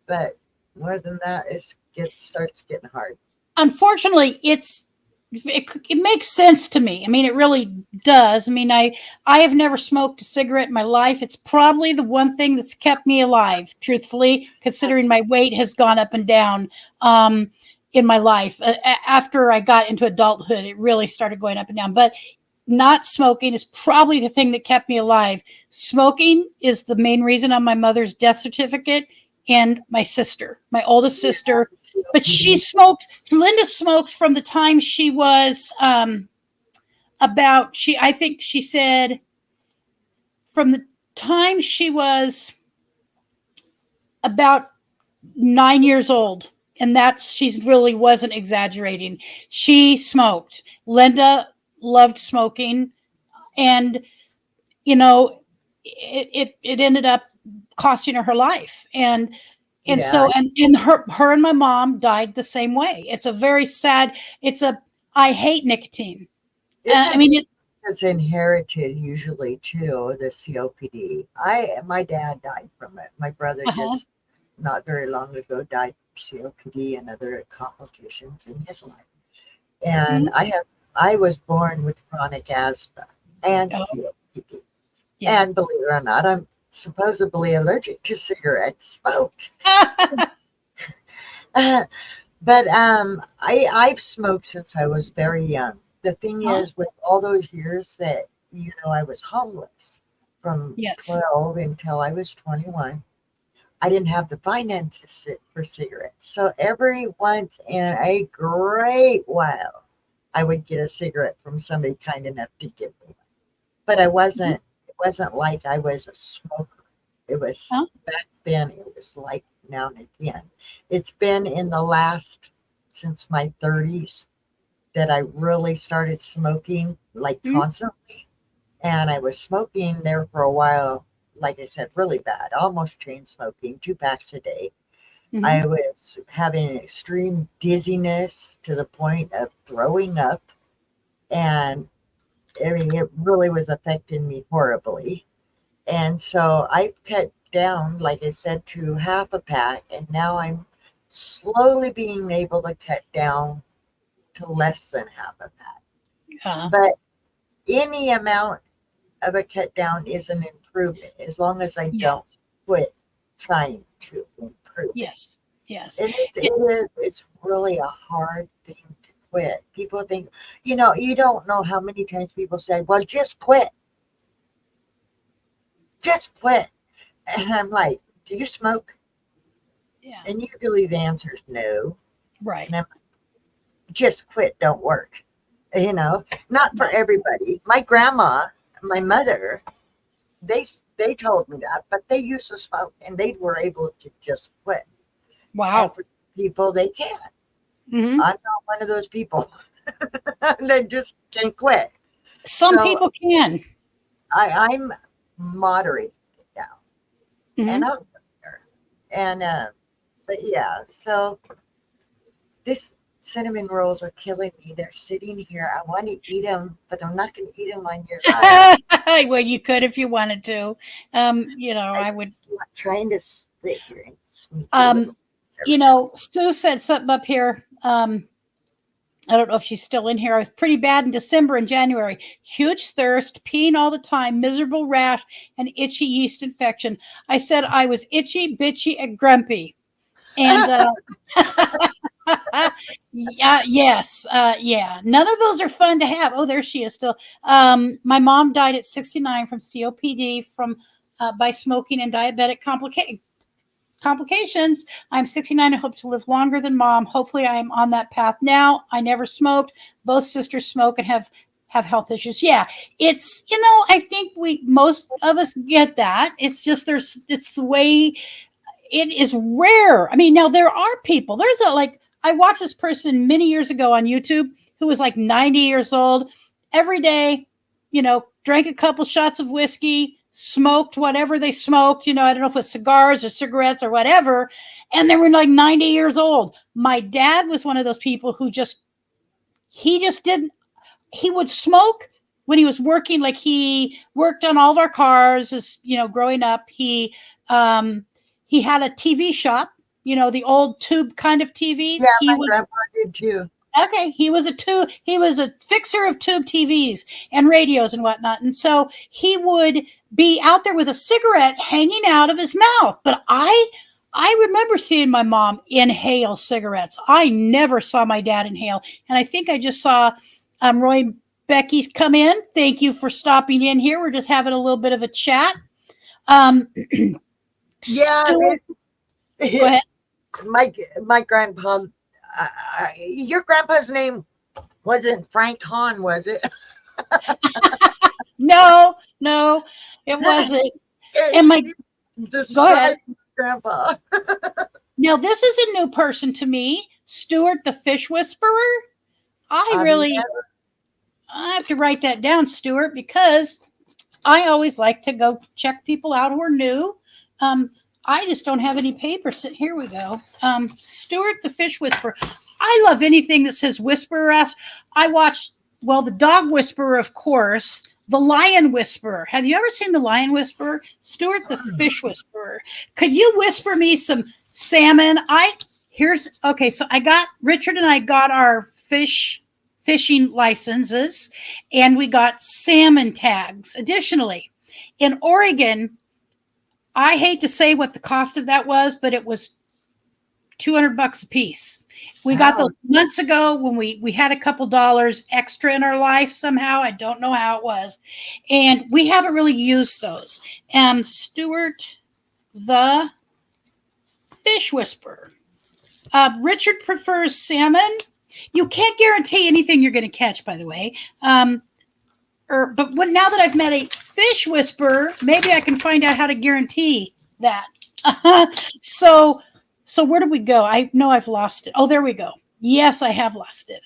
but more than that, starts getting hard. Unfortunately, it makes sense to me. I mean, it really does. I mean, I have never smoked a cigarette in my life. It's probably the one thing that's kept me alive, truthfully, considering my weight has gone up and down in my life. After I got into adulthood, it really started going up and down. But not smoking is probably the thing that kept me alive. Smoking is the main reason on my mother's death certificate, and my sister, my oldest sister. But she smoked. Linda smoked from the time she was I think she said from the time she was about 9 years old. And she really wasn't exaggerating. She smoked. Linda loved smoking. And, you know, it ended up costing her life. And so her and my mom died the same way. It's a very sad, I hate nicotine. It's inherited usually too, the COPD. My dad died from it. My brother just not very long ago died from COPD and other complications in his life. And I was born with chronic asthma and COPD. Yeah. And believe it or not, I'm supposedly allergic to cigarette smoke. But I've smoked since I was very young. The thing is, with all those years that, I was homeless from 12 until I was 21, I didn't have the finances for cigarettes. So every once in a great while, I would get a cigarette from somebody kind enough to give me one. But it wasn't like I was a smoker. It was back then, it was like now and again. It's been in the last, since my 30s, that I really started smoking like constantly. And I was smoking there for a while, like I said, really bad, almost chain smoking, 2 packs a day. I was having extreme dizziness to the point of throwing up. And I mean, it really was affecting me horribly. And so I cut down, like I said, to half a pack. And now I'm slowly being able to cut down to less than half a pack. But any amount of a cut down is an improvement as long as I don't quit trying to improve. Yes. And it's really a hard thing to quit. People think, you don't know how many times people say, well, just quit. Just quit. And I'm like, do you smoke? Yeah. And usually the answer is no. Right. And I'm like, just quit don't work. Not for everybody. My grandma, my mother, they told me that, but they used to smoke and they were able to just quit. Wow. And for people, they can't. I'm not one of those people. They just can't quit. Some people can. I'm moderating it now. And I'm there. And but yeah, so this cinnamon rolls are killing me. They're sitting here. I want to eat them, but I'm not going to eat them on your live. Well, you could if you wanted to. I would. I'm trying to sit here and sneak. Sue said something up here. I don't know if she's still in here. I was pretty bad in December and January. Huge thirst, peeing all the time, miserable rash, and itchy yeast infection. I said I was itchy, bitchy, and grumpy. And yes. None of those are fun to have. Oh, there she is still. My mom died at 69 from COPD by smoking and diabetic complications. I'm 69 and hope to live longer than mom. Hopefully I am on that path now. I never smoked. Both sisters smoke and have health issues. Yeah, it's, I think most of us get that. It's just, it's the way it is rare. I mean, now there are people, I watched this person many years ago on YouTube who was like 90 years old every day, drank a couple shots of whiskey, smoked whatever they smoked, I don't know if it was cigars or cigarettes or whatever, and they were like 90 years old. My dad was one of those people who he would smoke when he was working. Like, he worked on all of our cars as, growing up. He had a TV shop, the old tube kind of TVs. Yeah, my grandpa did too. Okay, he was a fixer of tube TVs and radios and whatnot. And so he would be out there with a cigarette hanging out of his mouth. But I remember seeing my mom inhale cigarettes. I never saw my dad inhale. And I think I just saw Roy Becky's come in. Thank you for stopping in here. We're just having a little bit of a chat. Yeah. Stuart, go ahead. My grandpa, your grandpa's name wasn't Frank Hahn, was it? No, it wasn't. And Describe grandpa. Now, this is a new person to me, Stuart the Fish Whisperer. I have to write that down, Stuart, because I always like to go check people out who are new. I just don't have any papers. Here we go. Stuart the Fish Whisperer. I love anything that says Whisperer. I watched, the Dog Whisperer, of course, the Lion Whisperer. Have you ever seen the Lion Whisperer? Stuart the Fish Whisperer. Could you whisper me some salmon? So Richard and I got our fishing licenses, and we got salmon tags. Additionally, in Oregon, I hate to say what the cost of that was, but it was $200 a piece. We got those months ago when we had a couple dollars extra in our life somehow. I don't know how it was. And we haven't really used those. Stuart the Fish Whisperer. Richard prefers salmon. You can't guarantee anything you're going to catch, by the way. But now that I've met a fish whisperer, maybe I can find out how to guarantee that. So where did we go? I know I've lost it. Oh, there we go. Yes, I have lost it.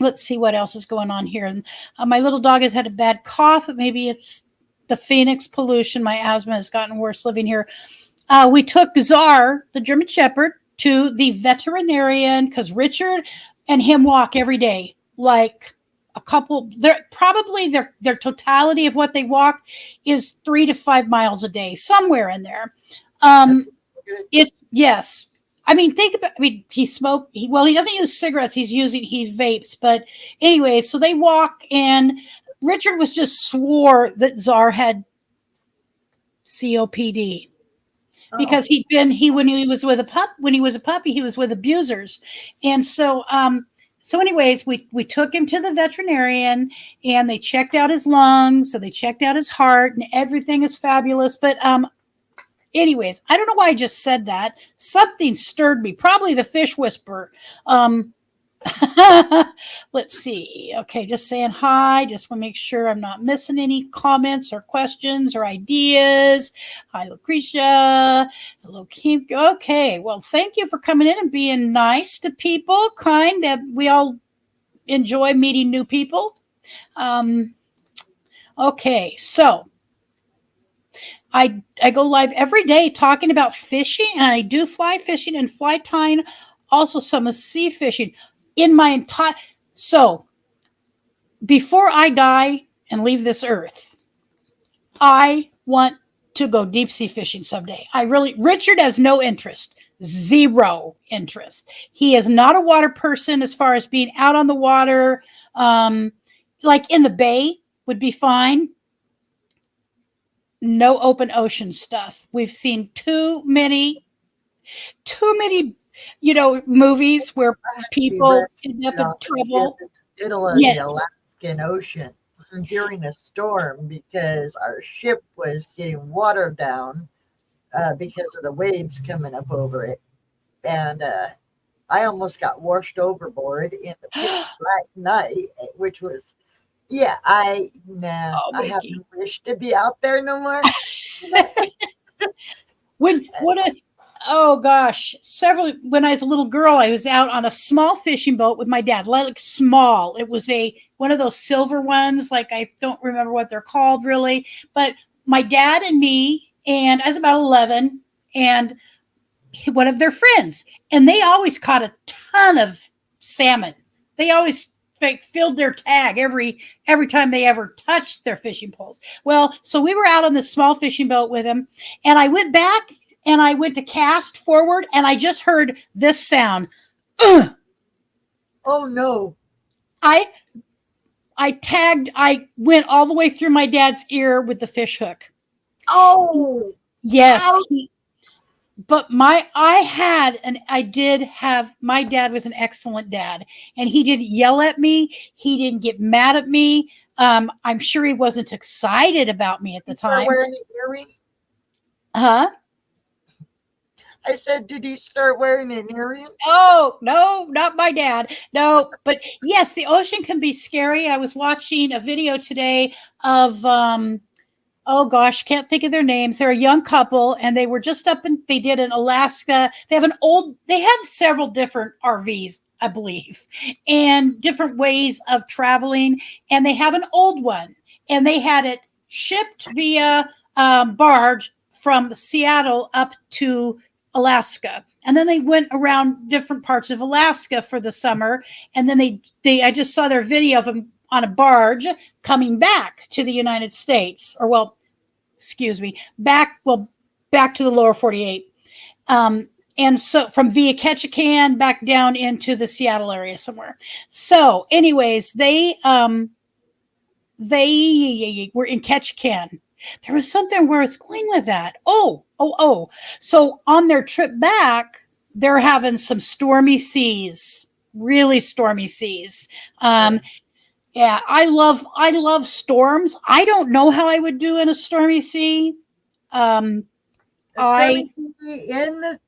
Let's see what else is going on here. And my little dog has had a bad cough. Maybe it's the Phoenix pollution. My asthma has gotten worse living here. We took Czar, the German Shepherd, to the veterinarian because Richard and him walk every day. Like a couple, their totality of what they walk is 3 to 5 miles a day, somewhere in there. Yes. He smoked. He doesn't use cigarettes. He vapes. But anyway, so they walk, and Richard swore that Czar had COPD. Because when he was a puppy, he was with abusers. And so anyways, we took him to the veterinarian, and they checked out his lungs. So they checked out his heart, and everything is fabulous. But anyways, I don't know why I just said that. Something stirred me, probably the fish whisperer. Let's see. Okay, just saying hi. Just want to make sure I'm not missing any comments or questions or ideas. Hi, Lucretia. Hello, Kim. Okay, well, thank you for coming in and being nice to people, kind. That we all enjoy meeting new people. Okay, so I go live every day talking about fishing, and I do fly fishing and fly tying, also some sea fishing. So before I die and leave this earth, I want to go deep sea fishing someday. Richard has no interest, 0 interest. He is not a water person as far as being out on the water. Like in the bay would be fine. No open ocean stuff. We've seen too many movies where people end up in trouble. Middle of the Alaskan Ocean during a storm because our ship was getting watered down because of the waves coming up over it. And I almost got washed overboard in the pitch black night, which was, I haven't wished to be out there no more. oh gosh, when I was a little girl, I was out on a small fishing boat with my dad, like small. It was one of those silver ones, like I don't remember what they're called really, but my dad and me, and I was about 11, and one of their friends, and they always caught a ton of salmon. They always filled their tag every time they ever touched their fishing poles. Well, so we were out on this small fishing boat with him, and I went back and I went to cast forward, and I just heard this sound. Ugh. Oh no. I went all the way through my dad's ear with the fish hook. Oh, Yes. Ouch. But my dad was an excellent dad, and he didn't yell at me. He didn't get mad at me. I'm sure he wasn't excited about me at the start time. wearing an earring? Huh? I said, did he start wearing an earring? Oh, no, not my dad. No, but yes, the ocean can be scary. I was watching a video today of, oh gosh, can't think of their names. They're a young couple, and they were just they did in Alaska. They have several different RVs, I believe, and different ways of traveling. And they have an old one, and they had it shipped via barge from Seattle up to Alaska. And then they went around different parts of Alaska for the summer. And then I just saw their video of them on a barge coming back to the United States, back to the lower 48. And so from via Ketchikan back down into the Seattle area somewhere. So anyways, they were in Ketchikan. There was something where I was going with that. Oh. So on their trip back, they're having some stormy seas, really stormy seas. Yeah, I love storms. I don't know how I would do in a stormy sea. In the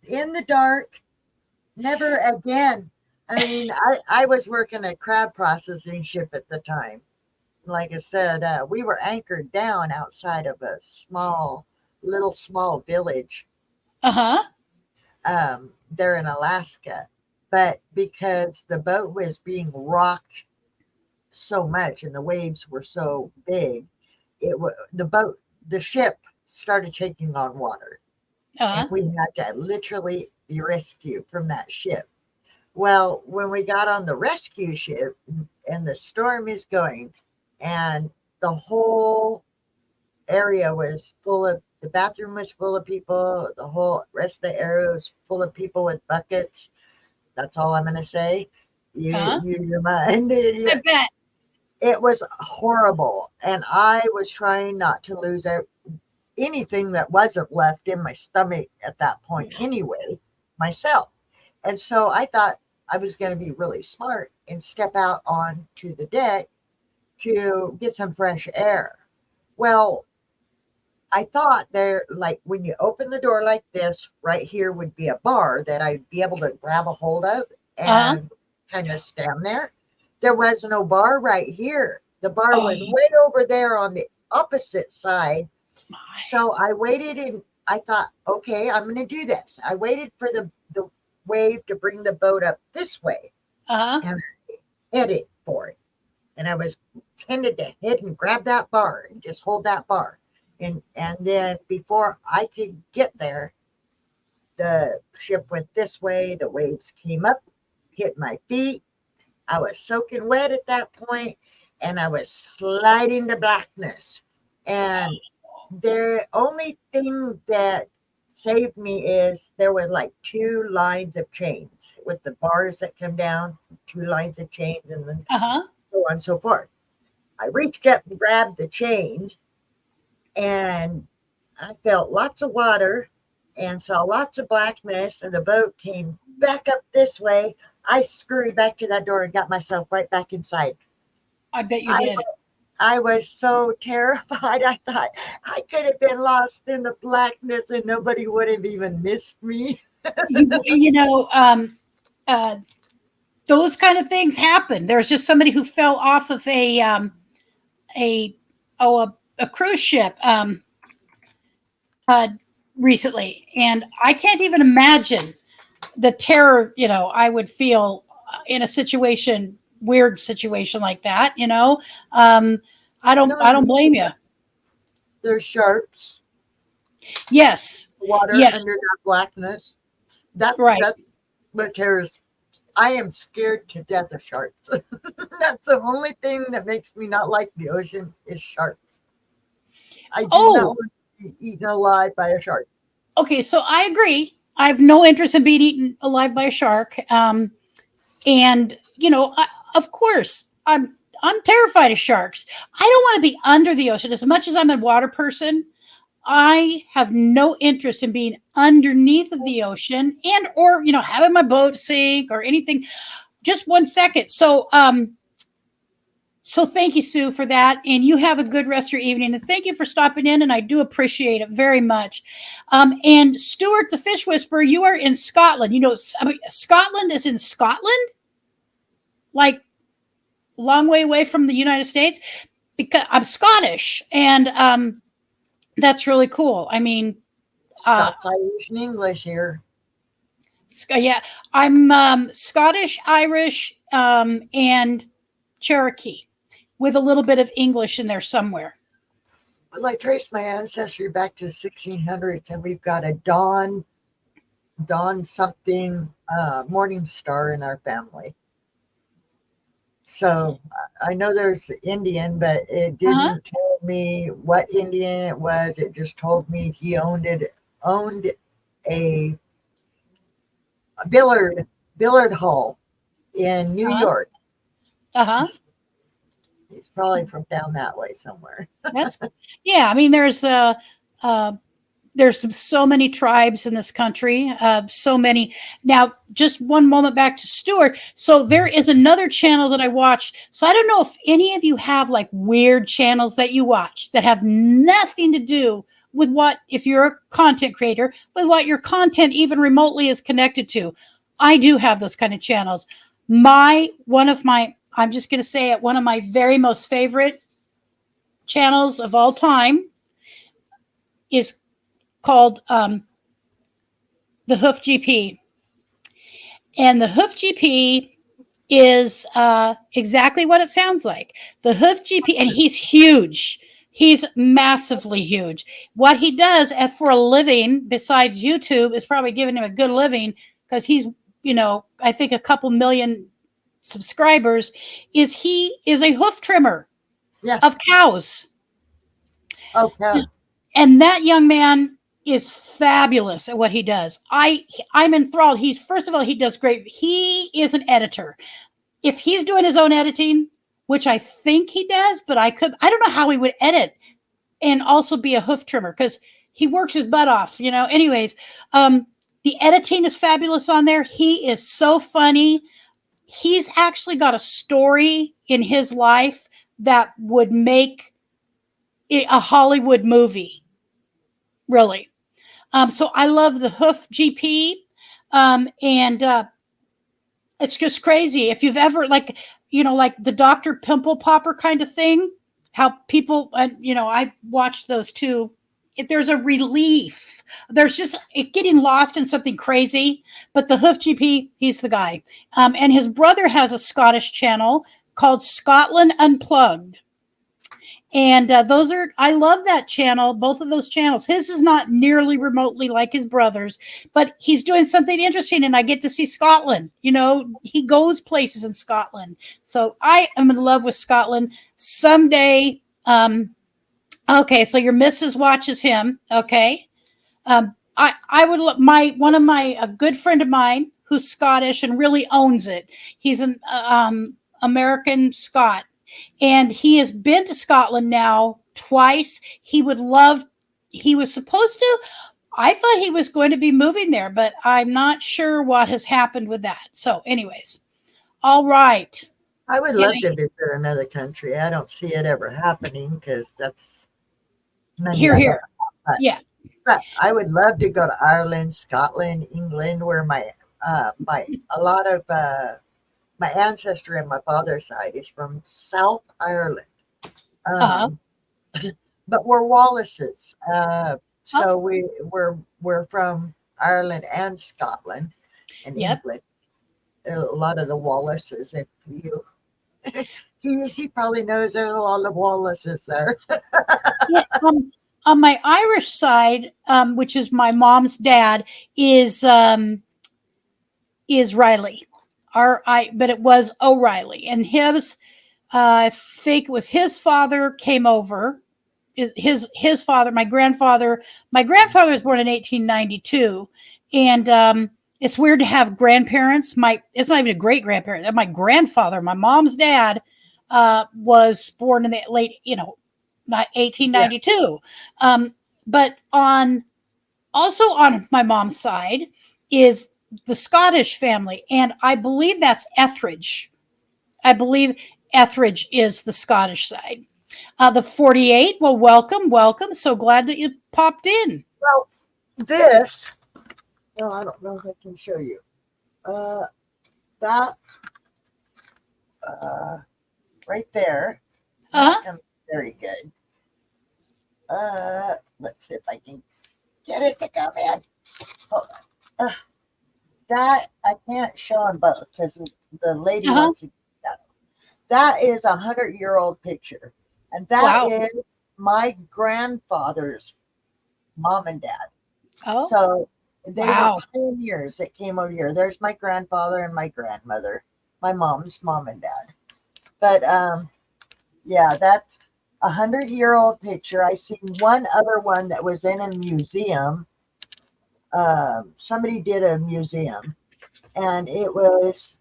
dark, never again. I mean, I was working a crab processing ship at the time. Like I said, we were anchored down outside of a small village. There in Alaska, but because the boat was being rocked so much and the waves were so big, the ship started taking on water. And we had to literally be rescued from that ship. Well, when we got on the rescue ship and the storm is going, and the whole area was the bathroom was full of people, the whole rest of the area was full of people with buckets. That's all I'm going to say. Your mind. I bet. It was horrible. And I was trying not to lose anything that wasn't left in my stomach at that point anyway, myself. And so I thought I was going to be really smart and step out onto the deck to get some fresh air. Well, I thought there, like when you open the door like this, right here would be a bar that I'd be able to grab a hold of and kind of stand there. There was no bar right here. The bar was way over there on the opposite side. So I waited and I thought, okay, I'm going to do this. I waited for the wave to bring the boat up this way and I headed for it. And I was tended to hit and grab that bar and just hold that bar. And then before I could get there, the ship went this way. The waves came up, hit my feet. I was soaking wet at that point, and I was sliding to blackness. And the only thing that saved me is there were like 2 lines of chains with the bars that come down, 2 lines of chains, and then so on and so forth. I reached up and grabbed the chain, and I felt lots of water and saw lots of blackness, and the boat came back up this way. I scurried back to that door and got myself right back inside. I bet you did. I was so terrified. I thought I could have been lost in the blackness and nobody would have even missed me. Those kind of things happen. There's just somebody who fell off of a cruise ship. recently, and I can't even imagine the terror, I would feel in a situation, weird situation like that, I don't blame you. There's sharks, Yes. water Yes. under that blackness. That's Right. what terrors. I am scared to death of sharks. That's the only thing that makes me not like the ocean is sharks. I do not want to be eaten alive by a shark. Okay, so I agree. I have no interest in being eaten alive by a shark. And of course, I'm terrified of sharks. I don't want to be under the ocean as much as I'm a water person. I have no interest in being underneath of the ocean and or having my boat sink or anything. Just 1 second. So thank you, Sue, for that. And you have a good rest of your evening. And thank you for stopping in. And I do appreciate it very much. And Stuart, the Fish Whisperer, you are in Scotland. Scotland is in Scotland, like a long way away from the United States, because I'm Scottish. And that's really cool. I mean, Scots, Irish, and English here. yeah, I'm Scottish, Irish, and Cherokee, with a little bit of English in there somewhere. Well, I traced my ancestry back to the 1600s, and we've got a Dawn something Morning Star in our family. So I know there's Indian, but it didn't tell me what Indian it was. It just told me he owned a billiard hall in New York. He's probably from down that way somewhere. Yeah. I mean, there's so many tribes in this country. So many. Now, just one moment back to Stuart. So there is another channel that I watched. So I don't know if any of you have like weird channels that you watch that have nothing to do with what, if you're a content creator, with what your content even remotely is connected to. I do have those kind of channels. I'm just going to say it, one of my very most favorite channels of all time is called The Hoof GP. And The Hoof GP is exactly what it sounds like. The Hoof GP, and he's huge. He's massively huge. What he does for a living, besides YouTube, is probably giving him a good living because he's, I think a couple million subscribers, he is a hoof trimmer of cows. Okay. And that young man is fabulous at what he does. I'm enthralled. First of all, he does great. He is an editor. If he's doing his own editing, which I think he does, but I don't know how he would edit and also be a hoof trimmer because he works his butt off, Anyways, the editing is fabulous on there. He is so funny. He's actually got a story in his life that would make it a Hollywood movie, really. So I love the Hoof GP, and it's just crazy. If you've ever like the Dr. Pimple Popper kind of thing, how people, I watched those too. There's a relief. There's just getting lost in something crazy. But the Hoof GP, he's the guy. And his brother has a Scottish channel called Scotland Unplugged. And I love that channel, both of those channels. His is not nearly remotely like his brother's, but he's doing something interesting and I get to see Scotland. He goes places in Scotland. So I am in love with Scotland. Someday, okay, so your missus watches him, okay? I would look a good friend of mine who's Scottish and really owns it. He's an American Scot. And he has been to Scotland now twice. He was supposed to, I thought he was going to be moving there, but I'm not sure what has happened with that. So anyways, all right. I would love to visit another country. I don't see it ever happening because that's here. But I would love to go to Ireland, Scotland, England, where a lot of my ancestry on my father's side is from South Ireland. But we're Wallaces. So we're from Ireland and Scotland and Yep. England. A lot of the Wallaces, if you he probably knows there's a lot of Wallaces there. Yeah, on my Irish side, which is my mom's dad, is Riley. But it was O'Reilly, and his I think it was his father came over. His father, my grandfather was born in 1892, and it's weird to have grandparents. It's not even a great grandparent. My grandfather, my mom's dad, was born in the late, not 1892. But also on my mom's side is the Scottish family, and I believe that's Etheridge. I believe Etheridge is the Scottish side. The 48, well, welcome. So glad that you popped in. Well, this, no, I don't know if I can show you. That right there. Uh-huh. Very good. Let's see if I can get it to come in. Hold on. That I can't show them both because the lady wants to. That is 100-year-old picture, and that is my grandfather's mom and dad. Oh, So they were pioneers that came over here. There's my grandfather and my grandmother, my mom's mom and dad. But yeah, that's 100-year-old picture. I seen one other one that was in a museum. Somebody did a museum, and it was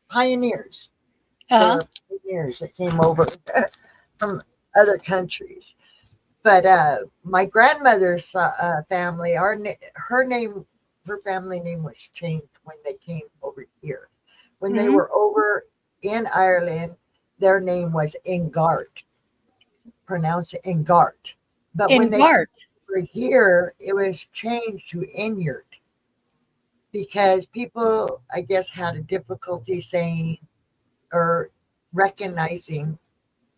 pioneers. Pioneers that came over from other countries. But my grandmother's family, her family name was changed when they came over here. When they were over in Ireland, their name was Ingart, pronounced Ingart. But when they were here, it was changed to Inyart because people, I guess, had a difficulty saying or recognizing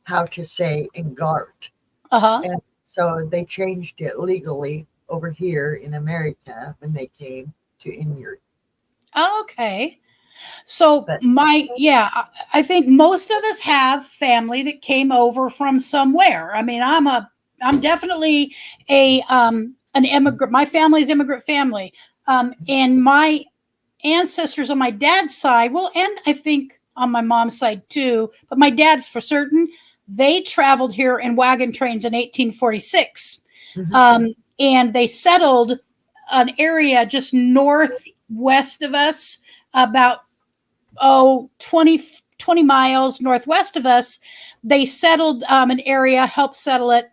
how to say Ingart. And so they changed it legally over here in America when they came to Inyart. Okay. So I think most of us have family that came over from somewhere. I mean, I'm definitely an immigrant. My family's immigrant family. And my ancestors on my dad's side, well, and I think on my mom's side too, but my dad's for certain, they traveled here in wagon trains in 1846. And they settled an area just northwest of us, about 20 miles northwest of us. They settled an area, helped settle it.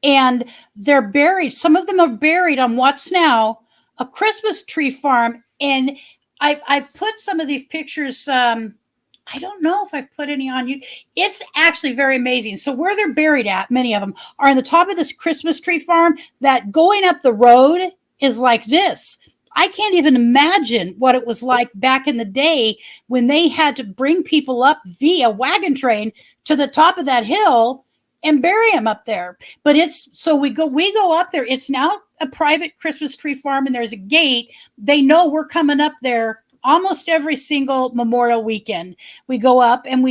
And they're buried. Some of them are buried on what's now a Christmas tree farm. And I've put some of these pictures. I don't know if I've put any on you. It's actually very amazing. So where they're buried at, many of them are on the top of this Christmas tree farm that going up the road is like this. I can't even imagine what it was like back in the day when they had to bring people up via wagon train to the top of that hill and bury them up there. But we go up there. It's now a private Christmas tree farm, and there's a gate. They know we're coming up there almost every single Memorial weekend. We go up and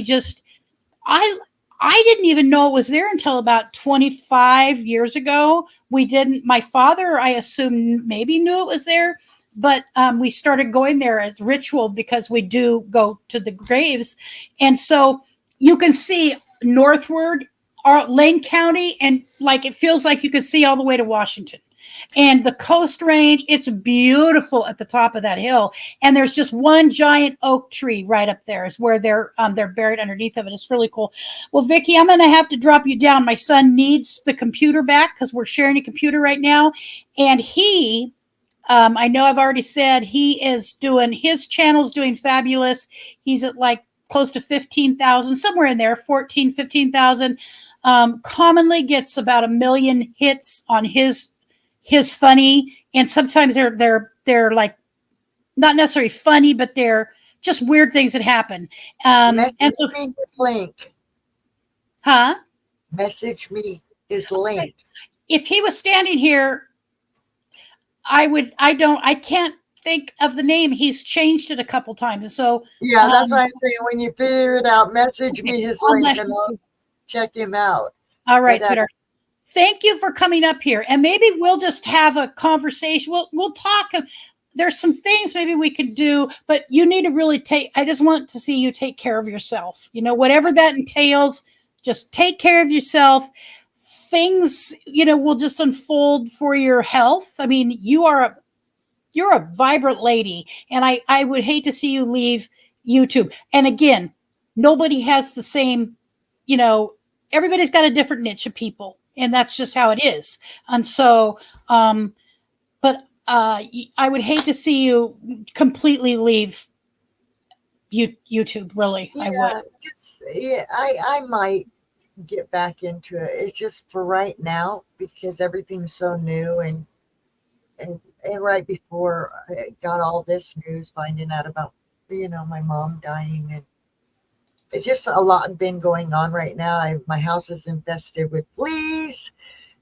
I didn't even know it was there until about 25 years ago. My father, I assume, maybe knew it was there, but we started going there as ritual because we do go to the graves. And so you can see northward, Lane County, and like it feels like you could see all the way to Washington. And the Coast Range, it's beautiful at the top of that hill. And there's just one giant oak tree right up there is where they're buried underneath of it. It's really cool. Well, Vicki, I'm going to have to drop you down. My son needs the computer back because we're sharing a computer right now. And he, I know I've already said his channel's doing fabulous. He's at like close to 15,000, somewhere in there, 14, 15,000. Commonly gets about 1 million hits on his funny, and sometimes they're like not necessarily funny, but they're just weird things that happen. And so this link. Huh? message me his link. If he was standing here, I can't think of the name. He's changed it a couple times. So Yeah, that's why I'm saying when you figure it out, message me his I'll link message and I'll check him out. all right, But, sweetheart. Thank you for coming up here. And maybe we'll just have a conversation. We'll talk. There's some things maybe we could do, but you need to really I just want to see you take care of yourself. You know, whatever that entails, just take care of yourself. Things, will just unfold for your health. I mean, you're a vibrant lady, and I would hate to see you leave YouTube. And again, nobody has the same, everybody's got a different niche of people, and that's just how it is. And so, but I would hate to see you completely leave YouTube. Really, I would. I might get back into it. It's just for right now because everything's so new and right before I got all this news, finding out about my mom dying, and it's just a lot been going on right now. My house is infested with fleas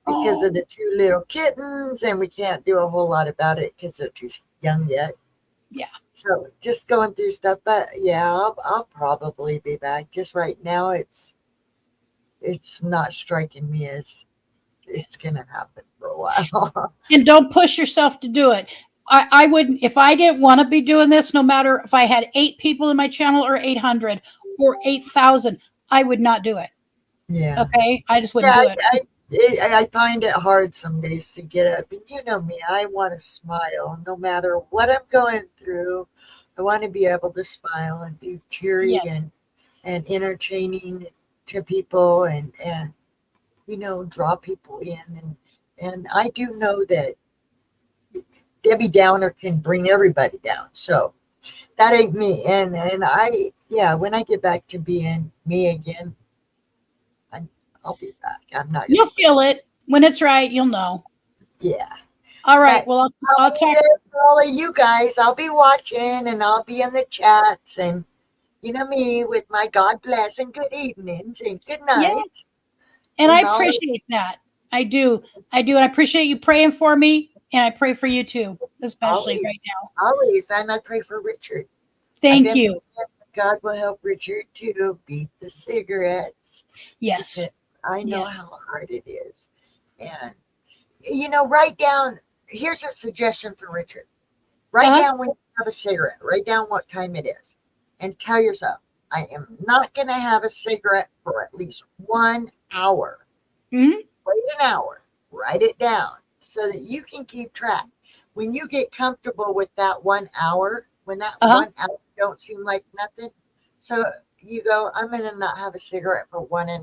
because of the 2 little kittens, and we can't do a whole lot about it because they're too young yet. Yeah. So just going through stuff, but yeah, I'll probably be back. Just right now, it's not striking me as it's gonna happen for a while. And don't push yourself to do it. I wouldn't, if I didn't want to be doing this, no matter if I had 8 people in my channel or 800 or 8,000, I would not do it. Yeah. Okay. I just wouldn't do it. I find it hard some days to get up, and you know me, I want to smile no matter what I'm going through. I want to be able to smile and be cheery and entertaining to people and draw people in, and I do know that Debbie Downer can bring everybody down, so that ain't me. And when I get back to being me again, I'll be back. I'm not. You'll feel it when it's right. You'll know. Yeah. All right. Well, I'll talk to all of you guys. I'll be watching and I'll be in the chats, and me with my God bless and good evenings and good nights. And I appreciate that. I do. And I appreciate you praying for me, and I pray for you too, especially always, right now. Always. And I pray for Richard. Thank you. God will help Richard to beat the cigarettes. Yes. Because I know how hard it is. And, write down, here's a suggestion for Richard. Write down when you have a cigarette. Write down what time it is. And tell yourself, I am not going to have a cigarette for at least 1 hour. Mm-hmm. Wait an hour. Write it down so that you can keep track. When you get comfortable with that 1 hour, when that 1 hour don't seem like nothing, so you go, I'm going to not have a cigarette for 1.5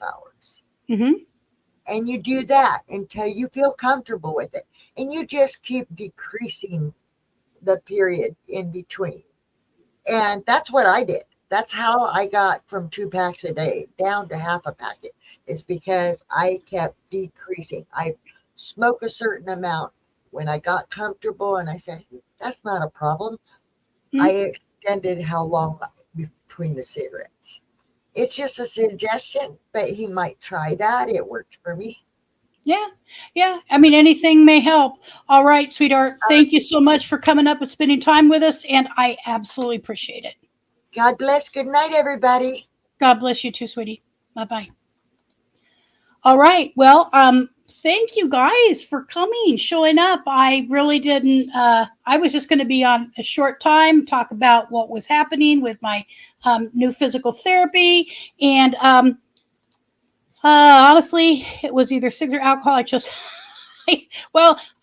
hours. Mm-hmm. And you do that until you feel comfortable with it. And you just keep decreasing the period in between. And that's what I did. That's how I got from 2 packs a day down to half a packet, is because I kept decreasing. I smoke a certain amount. When I got comfortable and I said, that's not a problem, I extended how long between the cigarettes. It's just a suggestion, but he might try that. It worked for me. Yeah. I mean, anything may help. All right, sweetheart. Thank you so much for coming up and spending time with us, and I absolutely appreciate it. God bless. Good night, everybody. God bless you too, sweetie. Bye-bye. All right. Well, thank you guys for coming, showing up. I really didn't, I was just going to be on a short time, talk about what was happening with my new physical therapy. And honestly, it was either cigs or alcohol.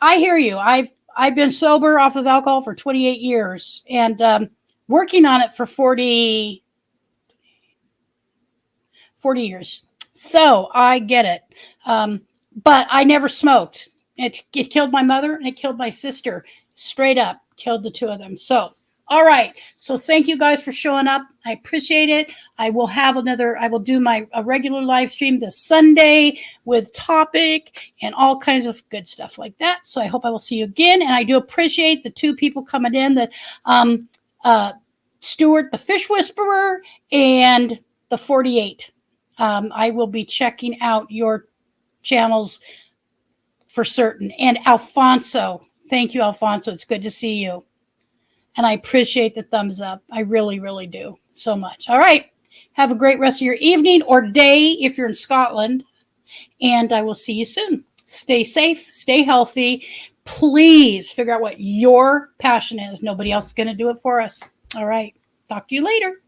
I hear you. I've been sober off of alcohol for 28 years and working on it for 40 years. So I get it. But I never smoked. It killed my mother and it killed my sister. Straight up killed the 2 of them. So, all right. So thank you guys for showing up. I appreciate it. I will do a regular live stream this Sunday with topic and all kinds of good stuff like that. So I hope I will see you again. And I do appreciate the 2 people coming in, that Stuart, the Fish Whisperer, and the 48. I will be checking out your channels for certain. And Alfonso, thank you, Alfonso. It's good to see you. And I appreciate the thumbs up. I really, really do so much. All right. Have a great rest of your evening or day if you're in Scotland. And I will see you soon. Stay safe, stay healthy. Please figure out what your passion is. Nobody else is going to do it for us. All right. Talk to you later.